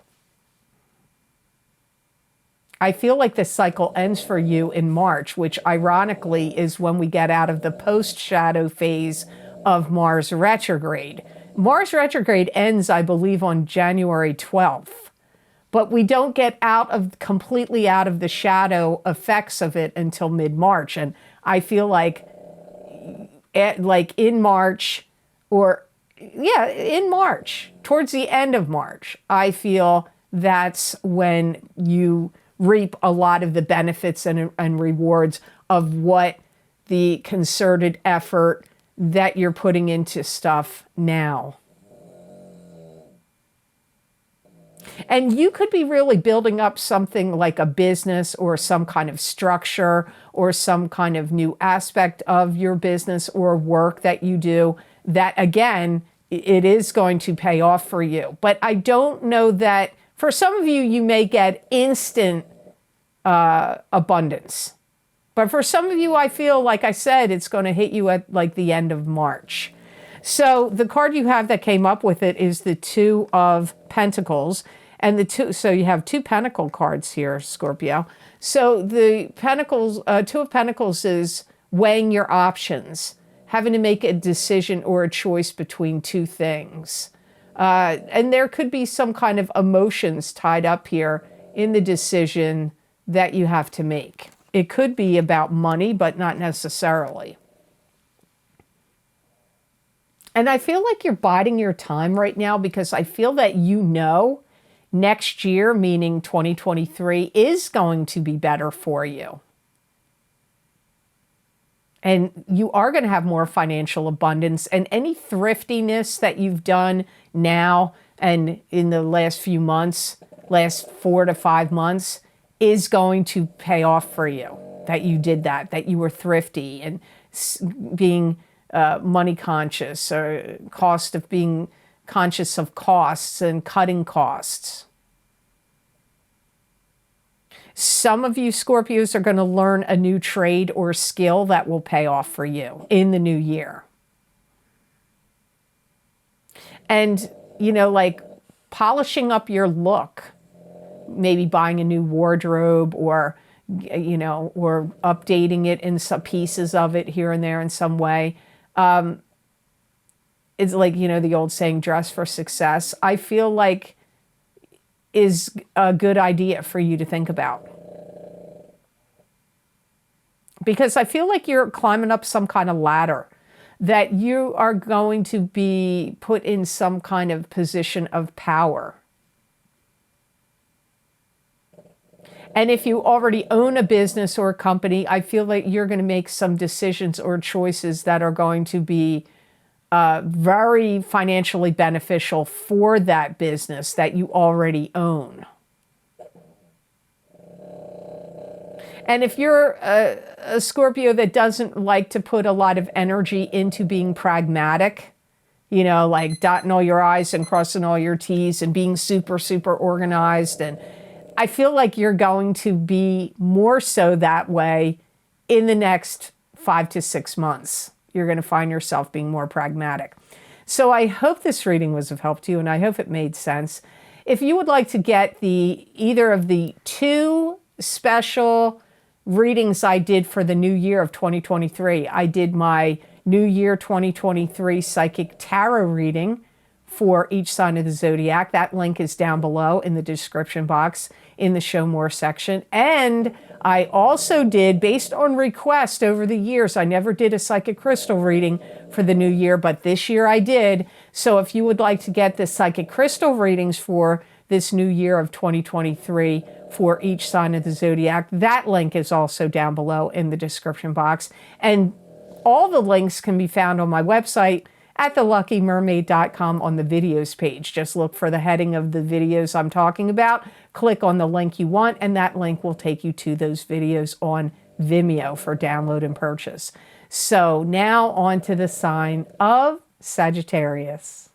I feel like this cycle ends for you in March, which ironically is when we get out of the post-shadow phase of Mars retrograde. Mars retrograde ends, I believe, on January 12th, but we don't get completely out of the shadow effects of it until mid-March. And I feel like in March in March, towards the end of March, I feel that's when you reap a lot of the benefits and rewards of what the concerted effort that you're putting into stuff now. And you could be really building up something like a business or some kind of structure or some kind of new aspect of your business or work that you do that, again, it is going to pay off for you. But I don't know that, for some of you, you may get instant abundance. But for some of you, I feel, like I said, it's going to hit you at like the end of March. So the card you have that came up with it is the Two of Pentacles. And so you have two Pentacle cards here, Scorpio. So the Pentacles, Two of Pentacles is weighing your options, having to make a decision or a choice between two things. And there could be some kind of emotions tied up here in the decision that you have to make. It could be about money, but not necessarily. And I feel like you're biding your time right now because I feel that next year, meaning 2023, is going to be better for you. And you are going to have more financial abundance, and any thriftiness that you've done now and in the last few months, last 4 to 5 months, is going to pay off for you. That you did that you were thrifty and being money conscious, or cost of being conscious of costs and cutting costs. Some of you Scorpios are going to learn a new trade or skill that will pay off for you in the new year. And, like polishing up your look, maybe buying a new wardrobe or, or updating it in some pieces of it here and there in some way. It's like, the old saying, dress for success. I feel like is a good idea for you to think about. Because I feel like you're climbing up some kind of ladder, that you are going to be put in some kind of position of power. And if you already own a business or a company, I feel like you're going to make some decisions or choices that are going to be very financially beneficial for that business that you already own. And if you're a Scorpio that doesn't like to put a lot of energy into being pragmatic, you know, like dotting all your I's and crossing all your T's and being super, super organized, and I feel like you're going to be more so that way in the next 5 to 6 months. You're going to find yourself being more pragmatic. So I hope this reading was of help to you, and I hope it made sense. If you would like to get either of the 2 special readings I did for the new year of 2023, I did my New Year 2023 Psychic Tarot reading for each sign of the zodiac. That link is down below in the description box in the Show More section. And I also did, based on request over the years, I never did a psychic crystal reading for the new year, but this year I did. So if you would like to get the psychic crystal readings for this new year of 2023 for each sign of the zodiac, that link is also down below in the description box. And all the links can be found on my website at theluckymermaid.com on the videos page. Just look for the heading of the videos I'm talking about, click on the link you want, and that link will take you to those videos on Vimeo for download and purchase. So now on to the sign of Sagittarius.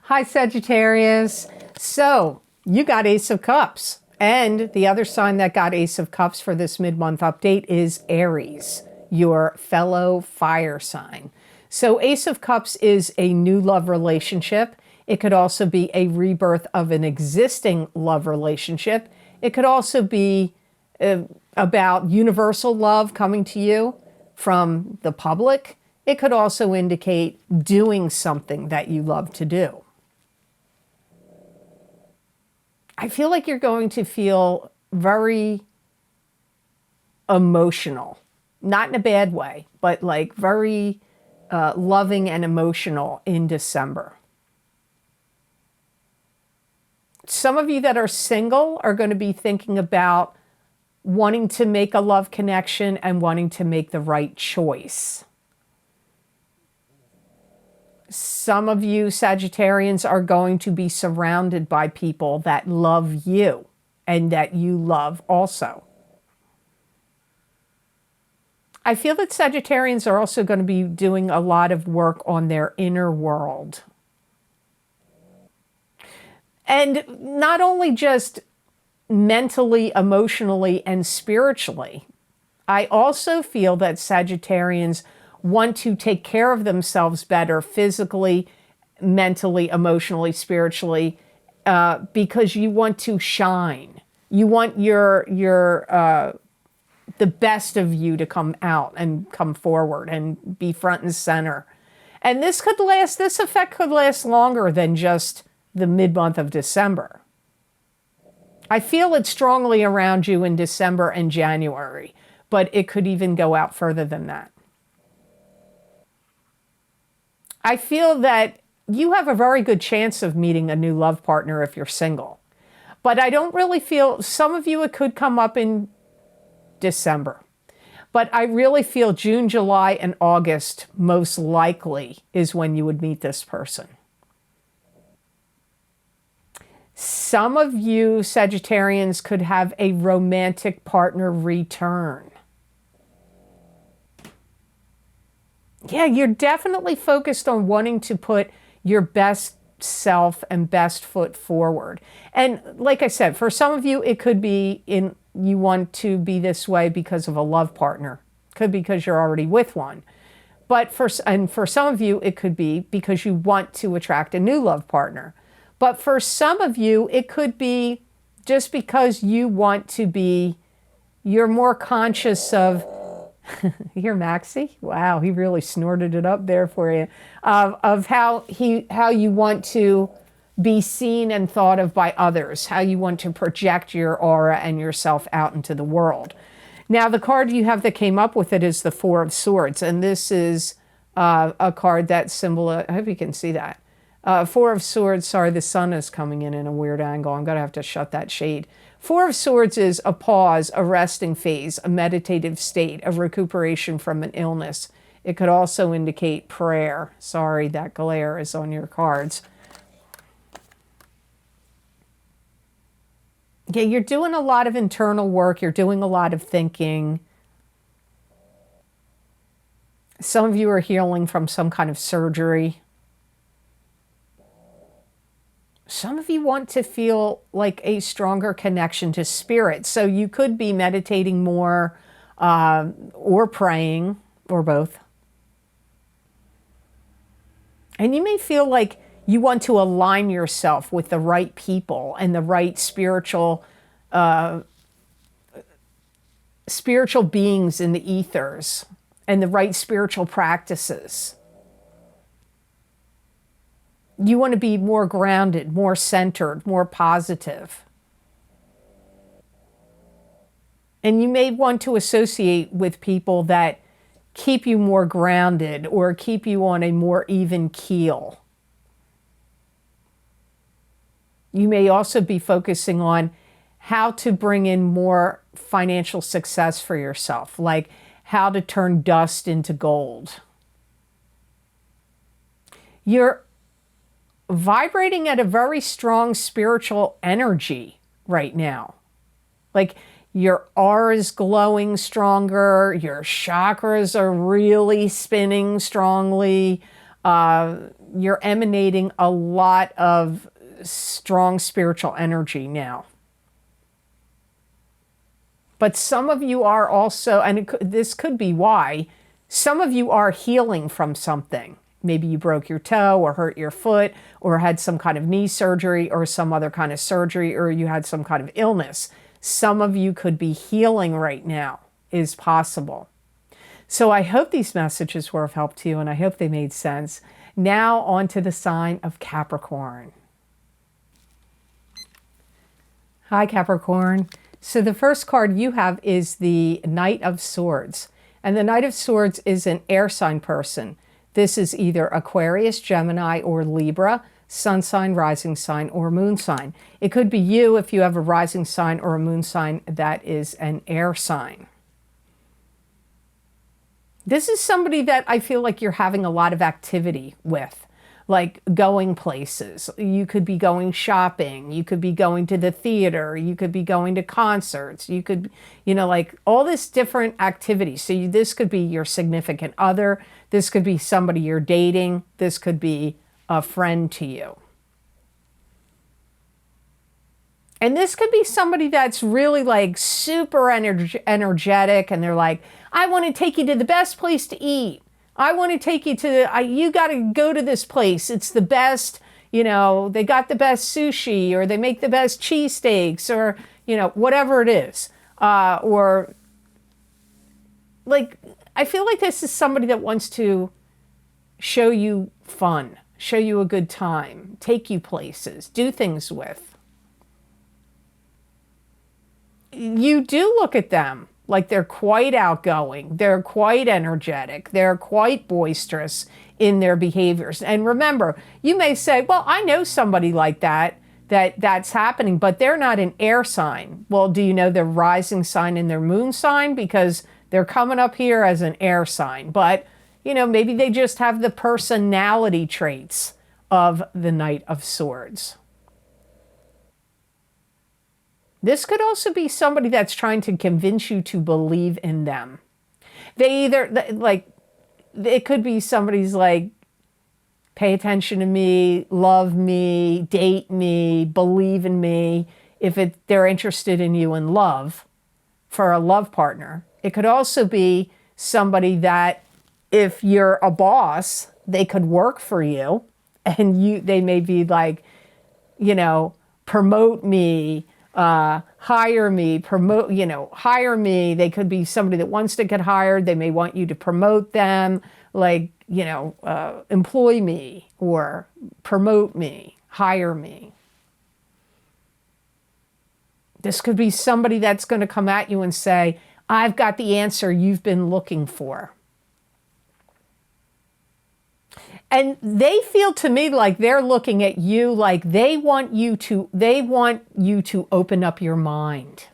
Hi, Sagittarius. So you got Ace of Cups. And the other sign that got Ace of Cups for this mid-month update is Aries, your fellow fire sign. So Ace of Cups is a new love relationship. It could also be a rebirth of an existing love relationship. It could also be about universal love coming to you from the public. It could also indicate doing something that you love to do. I feel like you're going to feel very emotional, not in a bad way, but like very loving and emotional in December. Some of you that are single are going to be thinking about wanting to make a love connection and wanting to make the right choice. Some of you Sagittarians are going to be surrounded by people that love you and that you love also. I feel that Sagittarians are also going to be doing a lot of work on their inner world. And not only just mentally, emotionally, and spiritually. I also feel that Sagittarians want to take care of themselves better physically, mentally, emotionally, spiritually, because you want to shine. You want the best of you to come out and come forward and be front and center. And this effect could last longer than just the mid-month of December. I feel it strongly around you in December and January, but it could even go out further than that. I feel that you have a very good chance of meeting a new love partner if you're single. But I don't really feel, some of you it could come up in December. But I really feel June, July, and August most likely is when you would meet this person. Some of you Sagittarians could have a romantic partner return. Yeah, you're definitely focused on wanting to put your best self and best foot forward. And like I said, for some of you, it could be you want to be this way because of a love partner. Could be because you're already with one. But for some of you, it could be because you want to attract a new love partner. But for some of you, it could be just because you want to be, you're more conscious of, you hear Maxie? Wow, he really snorted it up there for you. Of how you want to be seen and thought of by others, how you want to project your aura and yourself out into the world. Now, the card you have that came up with it is the Four of Swords, and this is a card that symbolizes, I hope you can see that. Four of Swords, sorry, the sun is coming in a weird angle. I'm going to have to shut that shade. Four of Swords is a pause, a resting phase, a meditative state, a recuperation from an illness. It could also indicate prayer. Sorry, that glare is on your cards. Yeah, you're doing a lot of internal work. You're doing a lot of thinking. Some of you are healing from some kind of surgery. Some of you want to feel like a stronger connection to spirit. So you could be meditating more or praying or both. And you may feel like you want to align yourself with the right people and the right spiritual beings in the ethers and the right spiritual practices. You want to be more grounded, more centered, more positive. And you may want to associate with people that keep you more grounded or keep you on a more even keel. You may also be focusing on how to bring in more financial success for yourself, like how to turn dust into gold. You're vibrating at a very strong spiritual energy right now. Like your aura is glowing stronger, your chakras are really spinning strongly, you're emanating a lot of strong spiritual energy now. But some of you are also, and this could be why, some of you are healing from something. Maybe you broke your toe or hurt your foot or had some kind of knee surgery or some other kind of surgery, or you had some kind of illness. Some of you could be healing right now, is possible. So I hope these messages were of help to you and I hope they made sense. Now on to the sign of Capricorn. Hi, Capricorn. So the first card you have is the Knight of Swords. And the Knight of Swords is an air sign person. This is either Aquarius, Gemini, or Libra, sun sign, rising sign, or moon sign. It could be you if you have a rising sign or a moon sign that is an air sign. This is somebody that I feel like you're having a lot of activity with, like going places. You could be going shopping. You could be going to the theater. You could be going to concerts. You could, like all this different activity. So this could be your significant other. This could be somebody you're dating. This could be a friend to you. And this could be somebody that's really like super energetic and they're like, I want to take you to the best place to eat. I want to take you to, you got to go to this place. It's the best, they got the best sushi or they make the best cheesesteaks or, whatever it is. Or like, I feel like this is somebody that wants to show you fun, show you a good time, take you places, do things with. You do look at them like they're quite outgoing, they're quite energetic, they're quite boisterous in their behaviors. And remember, you may say, well, I know somebody like that's happening, but they're not an air sign. Well, do you know their rising sign and their moon sign? Because they're coming up here as an air sign. But, maybe they just have the personality traits of the Knight of Swords. This could also be somebody that's trying to convince you to believe in them. They either, like, it could be somebody's like, pay attention to me, love me, date me, believe in me. If they're interested in you in love, for a love partner. It could also be somebody that if you're a boss, they could work for you and they may be like, promote me, hire me, hire me. They could be somebody that wants to get hired. They may want you to promote them, like, employ me or promote me, hire me. This could be somebody that's going to come at you and say, I've got the answer you've been looking for. And they feel to me like they're looking at you like they want you to open up your mind.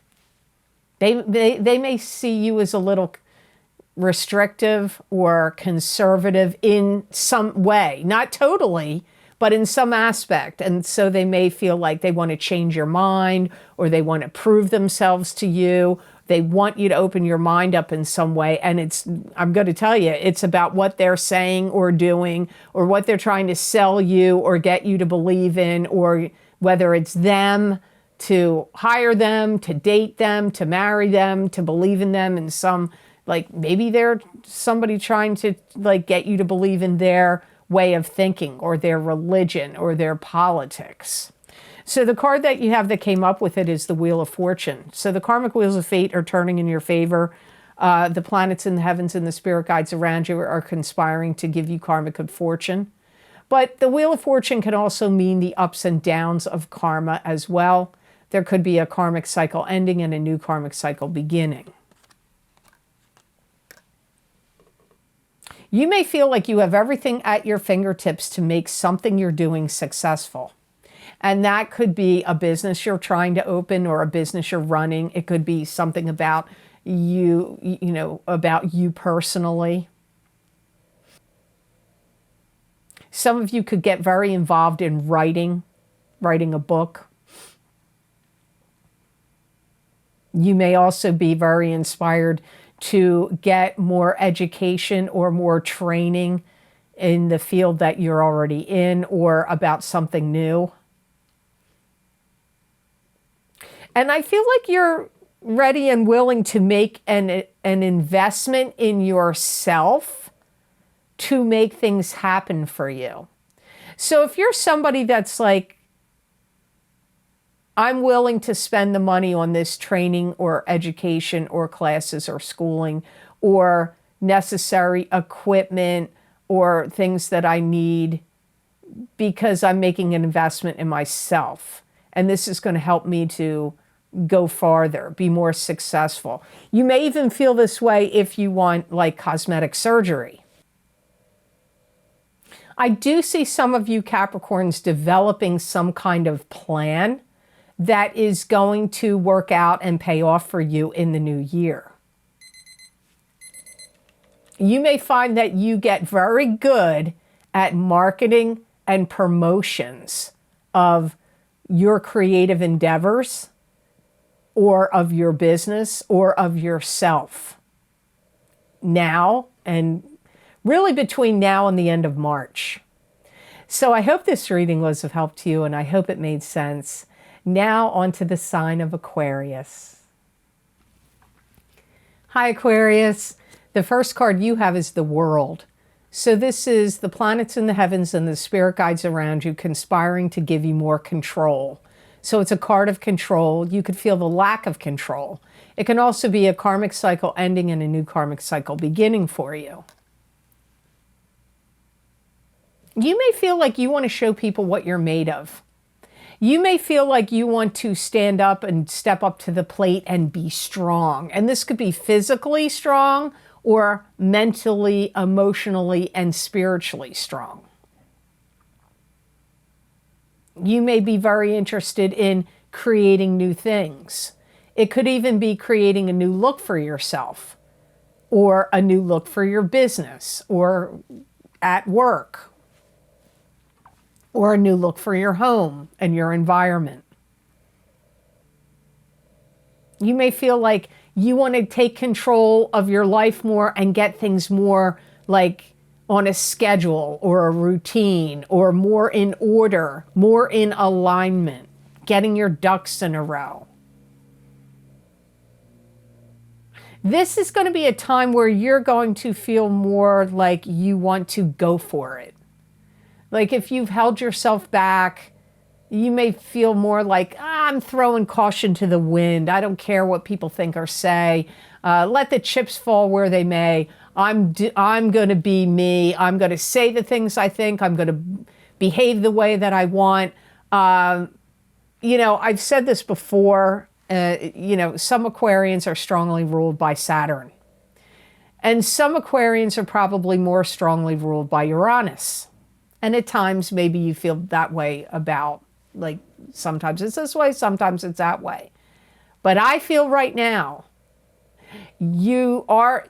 They may see you as a little restrictive or conservative in some way, not totally, but in some aspect. And so they may feel like they want to change your mind, or they want to prove themselves to you. They want you to open your mind up in some way. And I'm going to tell you, it's about what they're saying or doing, or what they're trying to sell you or get you to believe in, or whether it's them, to hire them, to date them, to marry them, to believe in them in some, like maybe they're somebody trying to like get you to believe in their way of thinking, or their religion, or their politics. So the card that you have that came up with it is the Wheel of Fortune. So the karmic wheels of fate are turning in your favor. The planets in the heavens and the spirit guides around you are conspiring to give you karmic good fortune. But the Wheel of Fortune can also mean the ups and downs of karma as well. There could be a karmic cycle ending and a new karmic cycle beginning. You may feel like you have everything at your fingertips to make something you're doing successful. And that could be a business you're trying to open, or a business you're running. It could be something about you, about you personally. Some of you could get very involved in writing a book. You may also be very inspired to get more education or more training in the field that you're already in, or about something new. And I feel like you're ready and willing to make an investment in yourself to make things happen for you. So if you're somebody that's like, I'm willing to spend the money on this training or education or classes or schooling or necessary equipment or things that I need, because I'm making an investment in myself. And this is going to help me to go farther, be more successful. You may even feel this way if you want like cosmetic surgery. I do see some of you Capricorns developing some kind of plan that is going to work out and pay off for you in the new year. You may find that you get very good at marketing and promotions of your creative endeavors, or of your business, or of yourself. Now, and really between now and the end of March. So I hope this reading was of help to you, and I hope it made sense. Now onto the sign of Aquarius. Hi Aquarius. The first card you have is the World. So this is the planets in the heavens and the spirit guides around you conspiring to give you more control. So it's a card of control. You could feel the lack of control. It can also be a karmic cycle ending and a new karmic cycle beginning for you. You may feel like you want to show people what you're made of. You may feel like you want to stand up and step up to the plate and be strong. And this could be physically strong, or mentally, emotionally, and spiritually strong. You may be very interested in creating new things. It could even be creating a new look for yourself, or a new look for your business, or at work, or a new look for your home and your environment. You may feel like you want to take control of your life more and get things more like on a schedule or a routine, or more in order, more in alignment, getting your ducks in a row. This is going to be a time where you're going to feel more like you want to go for it. Like if you've held yourself back, you may feel more like, I'm throwing caution to the wind. I don't care what people think or say. Let the chips fall where they may. I'm going to be me. I'm going to say the things I think. I'm going to behave the way that I want. I've said this before. Some Aquarians are strongly ruled by Saturn. And some Aquarians are probably more strongly ruled by Uranus. And at times, maybe you feel that way about, like, sometimes it's this way, sometimes it's that way. But I feel right now, you are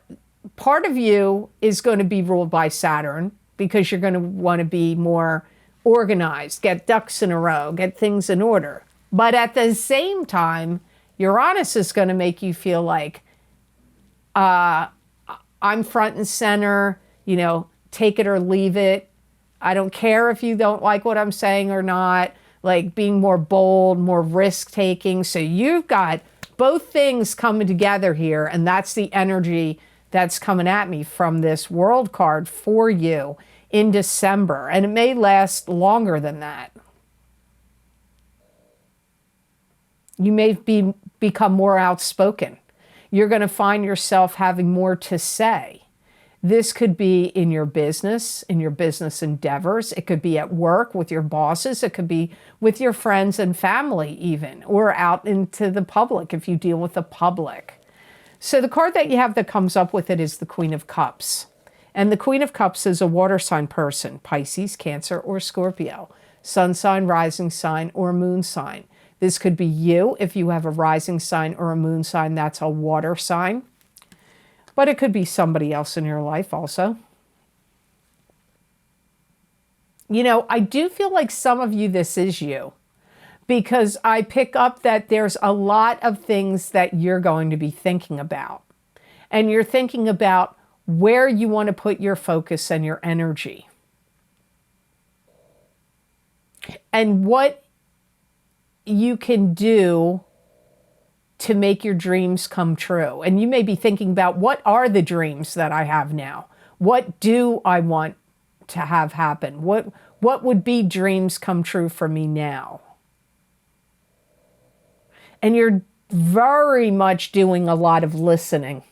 part of you is going to be ruled by Saturn because you're going to want to be more organized, get ducks in a row, get things in order. But at the same time, Uranus is going to make you feel like I'm front and center, you know, take it or leave it. I don't care if you don't like what I'm saying or not, like being more bold, more risk taking. So you've got both things coming together here, and that's the energy that's coming at me from this World card for you in December. And it may last longer than that. You may become more outspoken. You're going to find yourself having more to say. This could be in your business endeavors. It could be at work with your bosses. It could be with your friends and family even, or out into the public if you deal with the public. So the card that you have that comes up with it is the Queen of Cups. And the Queen of Cups is a water sign person, Pisces, Cancer, or Scorpio, sun sign, rising sign, or moon sign. This could be you if you have a rising sign or a moon sign that's a water sign. But it could be somebody else in your life also. You know, I do feel like some of you, this is you. Because I pick up that there's a lot of things that you're going to be thinking about. And you're thinking about where you want to put your focus and your energy. And what you can do to make your dreams come true. And you may be thinking about, what are the dreams that I have now? What do I want to have happen? What would be dreams come true for me now? And you're very much doing a lot of listening.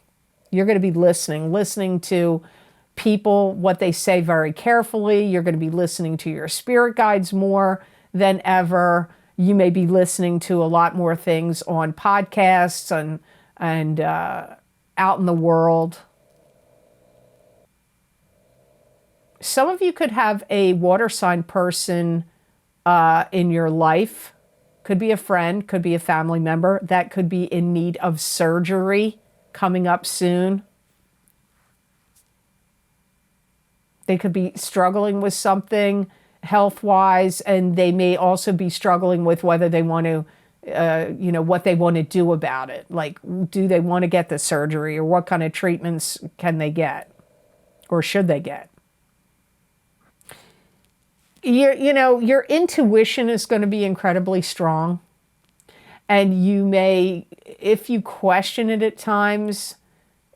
You're going to be listening to people, what they say very carefully. You're going to be listening to your spirit guides more than ever. You may be listening to a lot more things on podcasts and out in the world. Some of you could have a water sign person in your life. Could be a friend, could be a family member that could be in need of surgery coming up soon. They could be struggling with something health-wise, and they may also be struggling with whether they want to, what they want to do about it. Like, do they want to get the surgery, or what kind of treatments can they get, or should they get? Your intuition is going to be incredibly strong. And you may, if you question it at times,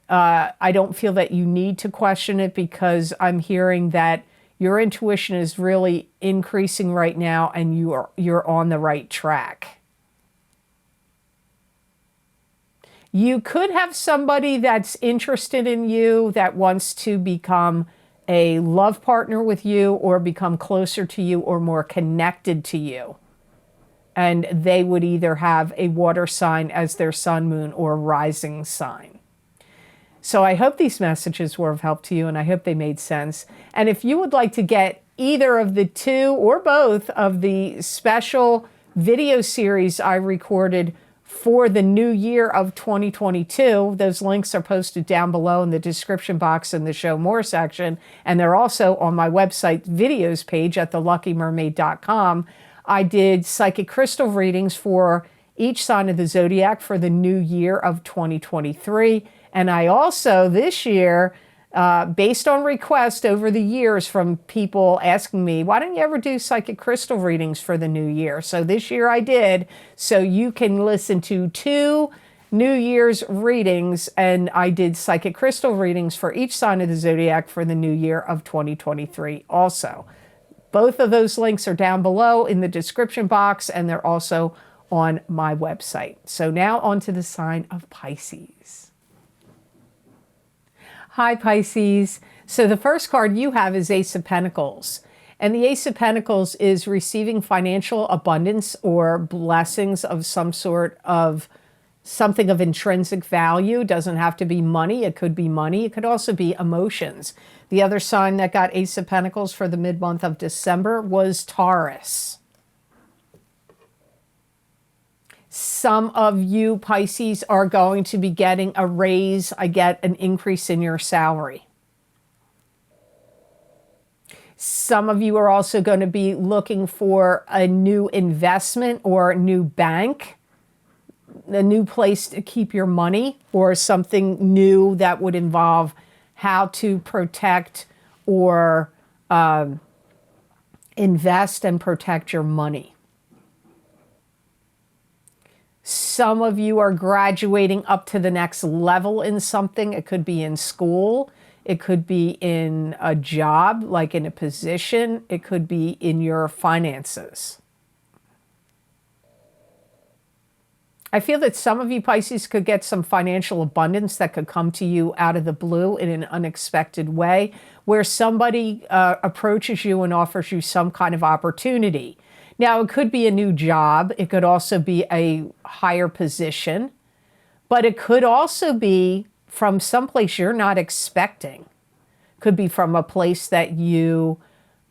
I don't feel that you need to question it, because I'm hearing that your intuition is really increasing right now, and you're on the right track. You could have somebody that's interested in you, that wants to become a love partner with you, or become closer to you, or more connected to you. And they would either have a water sign as their sun, moon, or rising sign. So I hope these messages were of help to you, and I hope they made sense. And if you would like to get either of the two or both of the special video series I recorded for the new year of 2022, those links are posted down below in the description box in the Show More section. And they're also on my website videos page at theluckymermaid.com. I did psychic crystal readings for each sign of the zodiac for the new year of 2023. And I also, this year, based on request over the years from people asking me, why don't you ever do psychic crystal readings for the new year? So this year I did. So you can listen to 2 New Year's readings, and I did psychic crystal readings for each sign of the zodiac for the new year of 2023 also. Both of those links are down below in the description box, and they're also on my website. So now on to the sign of Pisces. Hi, Pisces. So the first card you have is Ace of Pentacles. And the Ace of Pentacles is receiving financial abundance or blessings of some sort of something of intrinsic value. It doesn't have to be money. It could be money. It could also be emotions. The other sign that got Ace of Pentacles for the mid-month of December was Taurus. Some of you Pisces are going to be getting a raise. I get an increase in your salary. Some of you are also going to be looking for a new investment or a new bank, a new place to keep your money, or something new that would involve how to protect or invest and protect your money. Some of you are graduating up to the next level in something. It could be in school. It could be in a job, like in a position. It could be in your finances. I feel that some of you Pisces could get some financial abundance that could come to you out of the blue in an unexpected way, where somebody approaches you and offers you some kind of opportunity. Now, it could be a new job. It could also be a higher position, but it could also be from someplace you're not expecting. Could be from a place that you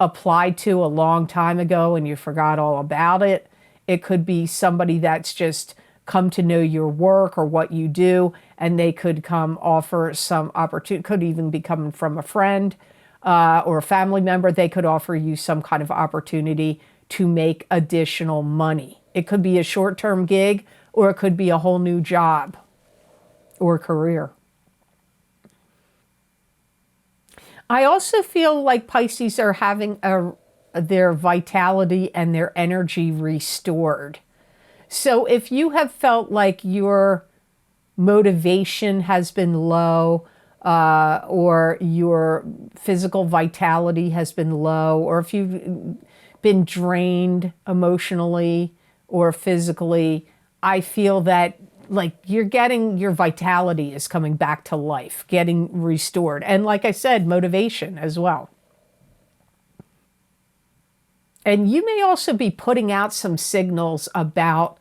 applied to a long time ago and you forgot all about it. It could be somebody that's just come to know your work or what you do, and they could come offer some opportunity. Could even be coming from a friend or a family member. They could offer you some kind of opportunity to make additional money. It could be a short-term gig, or it could be a whole new job or career. I also feel like Pisces are having their vitality and their energy restored. So if you have felt like your motivation has been low, or your physical vitality has been low, or if you've been drained emotionally or physically, I feel that like you're getting, your vitality is coming back to life, getting restored. And like I said, motivation as well. And you may also be putting out some signals about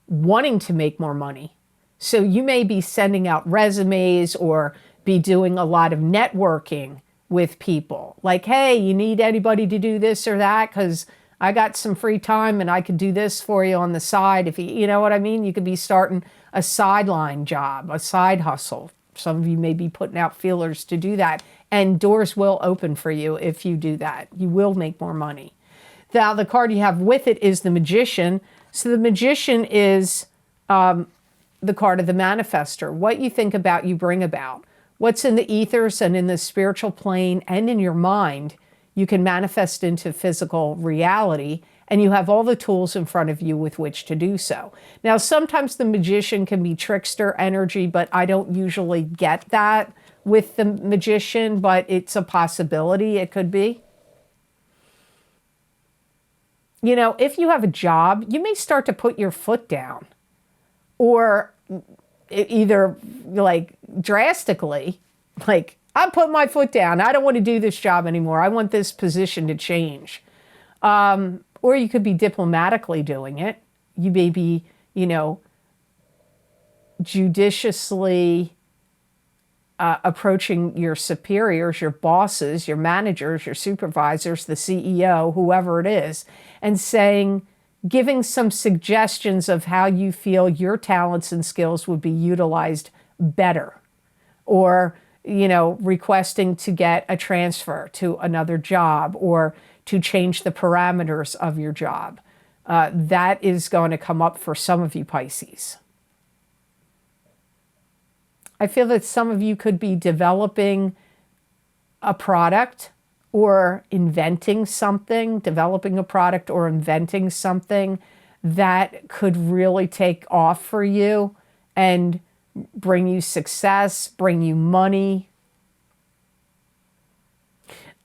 wanting to make more money. So you may be sending out resumes or be doing a lot of networking with people. Like, hey, you need anybody to do this or that? Because I got some free time and I could do this for you on the side. If you know what I mean? You could be starting a sideline job, a side hustle. Some of you may be putting out feelers to do that. And doors will open for you if you do that. You will make more money. Now, the card you have with it is the Magician. So the Magician is the card of the manifester. What you think about, you bring about. What's in the ethers and in the spiritual plane and in your mind, you can manifest into physical reality, and you have all the tools in front of you with which to do so. Now, sometimes the Magician can be trickster energy, but I don't usually get that with the Magician, but it's a possibility. It could be. You know, if you have a job, you may start to put your foot down, or either like drastically, like, I'm putting my foot down. I don't want to do this job anymore. I want this position to change. Or you could be diplomatically doing it. You may be, you know, judiciously approaching your superiors, your bosses, your managers, your supervisors, the CEO, whoever it is, and saying, giving some suggestions of how you feel your talents and skills would be utilized better. Or, you know, requesting to get a transfer to another job or to change the parameters of your job. That is going to come up for some of you Pisces. I feel that some of you could be developing a product or inventing something, developing a product or inventing something that could really take off for you and bring you success, bring you money.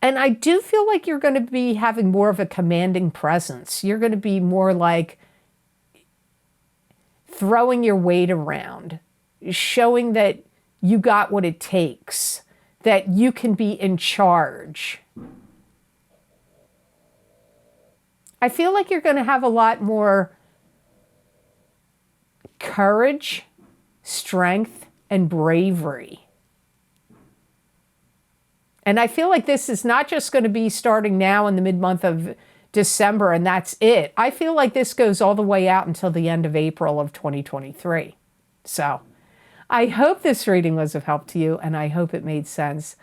And I do feel like you're going to be having more of a commanding presence. You're going to be more like throwing your weight around, showing that you got what it takes, that you can be in charge. I feel like you're going to have a lot more courage, strength, and bravery. And I feel like this is not just going to be starting now in the mid-month of December, and that's it. I feel like this goes all the way out until the end of April of 2023. So I hope this reading was of help to you, and I hope it made sense.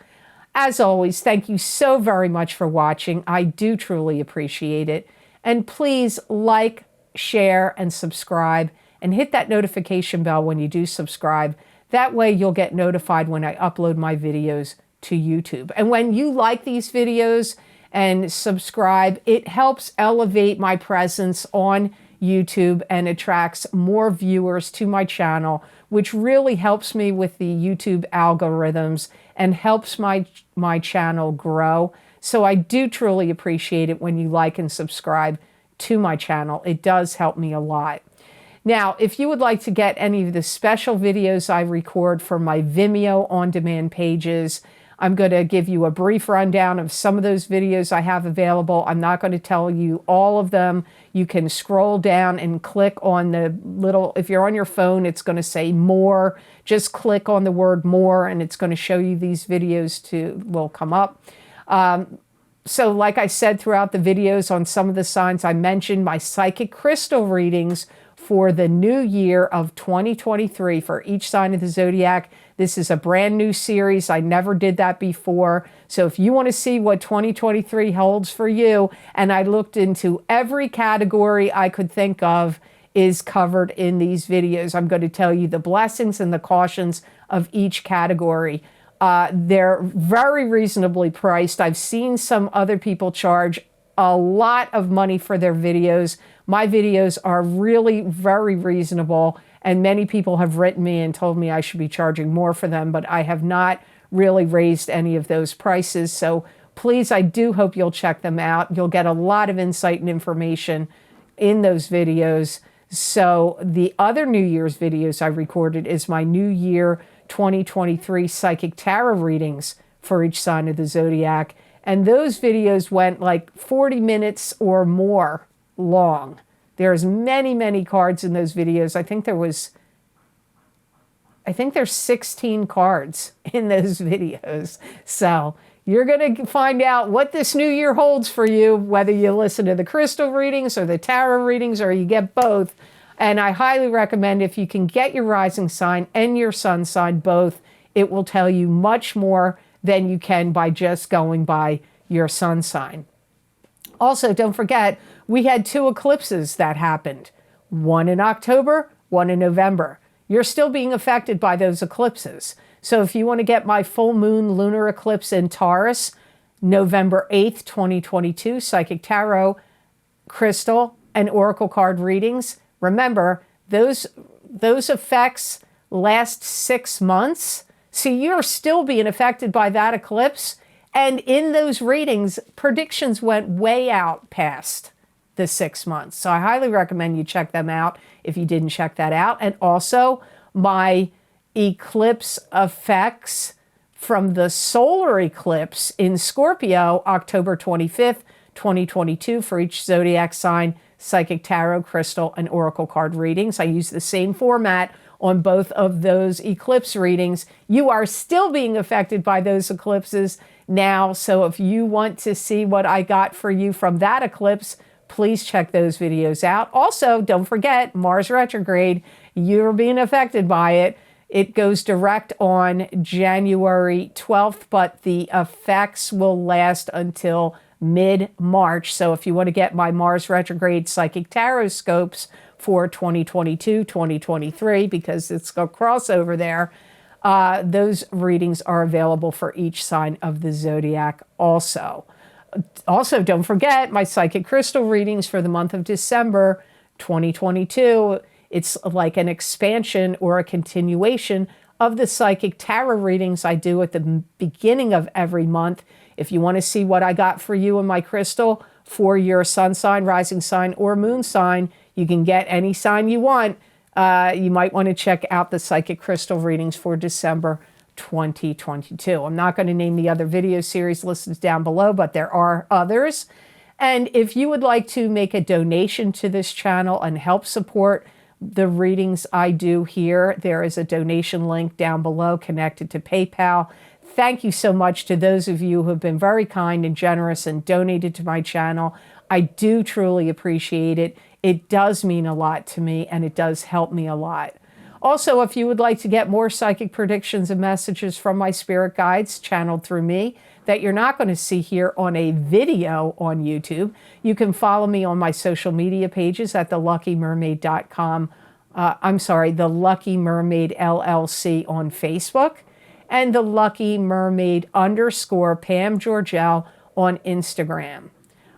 As always, thank you so very much for watching. I do truly appreciate it. And please like, share, and subscribe, and hit that notification bell when you do subscribe. That way you'll get notified when I upload my videos to YouTube. And when you like these videos and subscribe, it helps elevate my presence on YouTube and attracts more viewers to my channel, which really helps me with the YouTube algorithms and helps my channel grow. So I do truly appreciate it when you like and subscribe to my channel. It does help me a lot. Now, if you would like to get any of the special videos I record for my Vimeo on-demand pages, I'm going to give you a brief rundown of some of those videos I have available. I'm not going to tell you all of them. You can scroll down and click on the little, if you're on your phone, it's going to say more. Just click on the word more and it's going to show you these videos will come up. So like I said throughout the videos on some of the signs, I mentioned my psychic crystal readings for the new year of 2023 for each sign of the zodiac. This is a brand new series. I never did that before. So if you want to see what 2023 holds for you, and I looked into every category I could think of is covered in these videos. I'm going to tell you the blessings and the cautions of each category. They're very reasonably priced. I've seen some other people charge a lot of money for their videos. My videos are really very reasonable, and many people have written me and told me I should be charging more for them, but I have not really raised any of those prices. So please, I do hope you'll check them out. You'll get a lot of insight and information in those videos. So the other New Year's videos I recorded is my New Year 2023 Psychic Tarot readings for each sign of the zodiac. And those videos went like 40 minutes or more long. There's many, many cards in those videos. I think there's 16 cards in those videos. So you're going to find out what this new year holds for you, whether you listen to the crystal readings or the tarot readings, or you get both. And I highly recommend, if you can get your rising sign and your sun sign both, it will tell you much more than you can by just going by your sun sign. Also, don't forget, we had 2 eclipses that happened. One in October, one in November. You're still being affected by those eclipses. So if you want to get my full moon lunar eclipse in Taurus, November 8th, 2022, Psychic Tarot, Crystal, and Oracle card readings, remember, those effects last 6 months. So you're still being affected by that eclipse. And in those readings, predictions went way out past the 6 months. So I highly recommend you check them out if you didn't check that out. And also my eclipse effects from the solar eclipse in Scorpio, October 25th, 2022, for each zodiac sign, Psychic Tarot, Crystal, and Oracle card readings. I use the same format on both of those eclipse readings. You are still being affected by those eclipses now. So if you want to see what I got for you from that eclipse, please check those videos out. Also, don't forget Mars retrograde. You're being affected by it. It goes direct on January 12th, but the effects will last until mid-March. So if you want to get my Mars retrograde psychic tarot scopes for 2022, 2023, because it's a crossover there, those readings are available for each sign of the zodiac also. Also, don't forget my psychic crystal readings for the month of December 2022. It's like an expansion or a continuation of the psychic tarot readings I do at the beginning of every month. If you want to see what I got for you in my crystal for your sun sign, rising sign, or moon sign, you can get any sign you want. You might want to check out the psychic crystal readings for December 2022. I'm not going to name the other video series listed down below, but there are others. And if you would like to make a donation to this channel and help support the readings I do here, there is a donation link down below connected to PayPal. Thank you so much to those of you who have been very kind and generous and donated to my channel. I do truly appreciate it. It does mean a lot to me, and it does help me a lot. Also, if you would like to get more psychic predictions and messages from my spirit guides channeled through me that you're not going to see here on a video on YouTube, you can follow me on my social media pages at theluckymermaid.com. The Lucky Mermaid LLC on Facebook, and the Lucky Mermaid _ Pam Georgel on Instagram.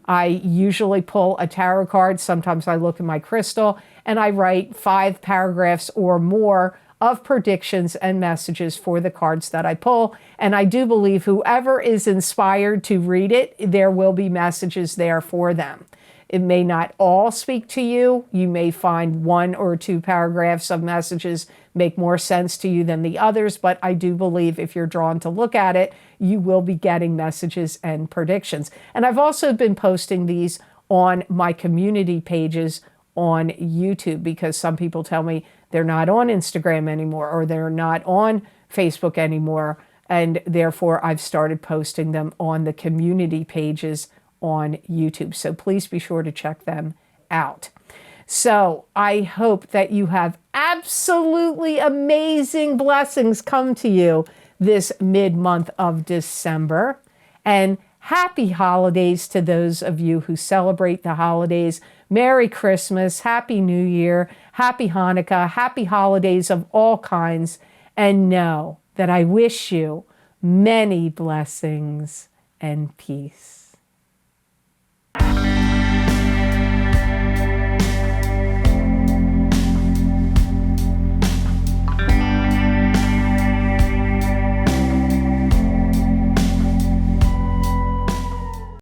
I usually pull a tarot card. Sometimes I look at my crystal and I write 5 paragraphs or more of predictions and messages for the cards that I pull. And I do believe whoever is inspired to read it, there will be messages there for them. It may not all speak to you. You may find 1 or 2 paragraphs of messages make more sense to you than the others, but I do believe if you're drawn to look at it, you will be getting messages and predictions. And I've also been posting these on my community pages on YouTube, because some people tell me they're not on Instagram anymore, or they're not on Facebook anymore, and therefore I've started posting them on the community pages on YouTube. So please be sure to check them out. So I hope that you have absolutely amazing blessings come to you this mid-month of December. And happy holidays to those of you who celebrate the holidays. Merry Christmas, Happy New Year, Happy Hanukkah, happy holidays of all kinds. And know that I wish you many blessings and peace.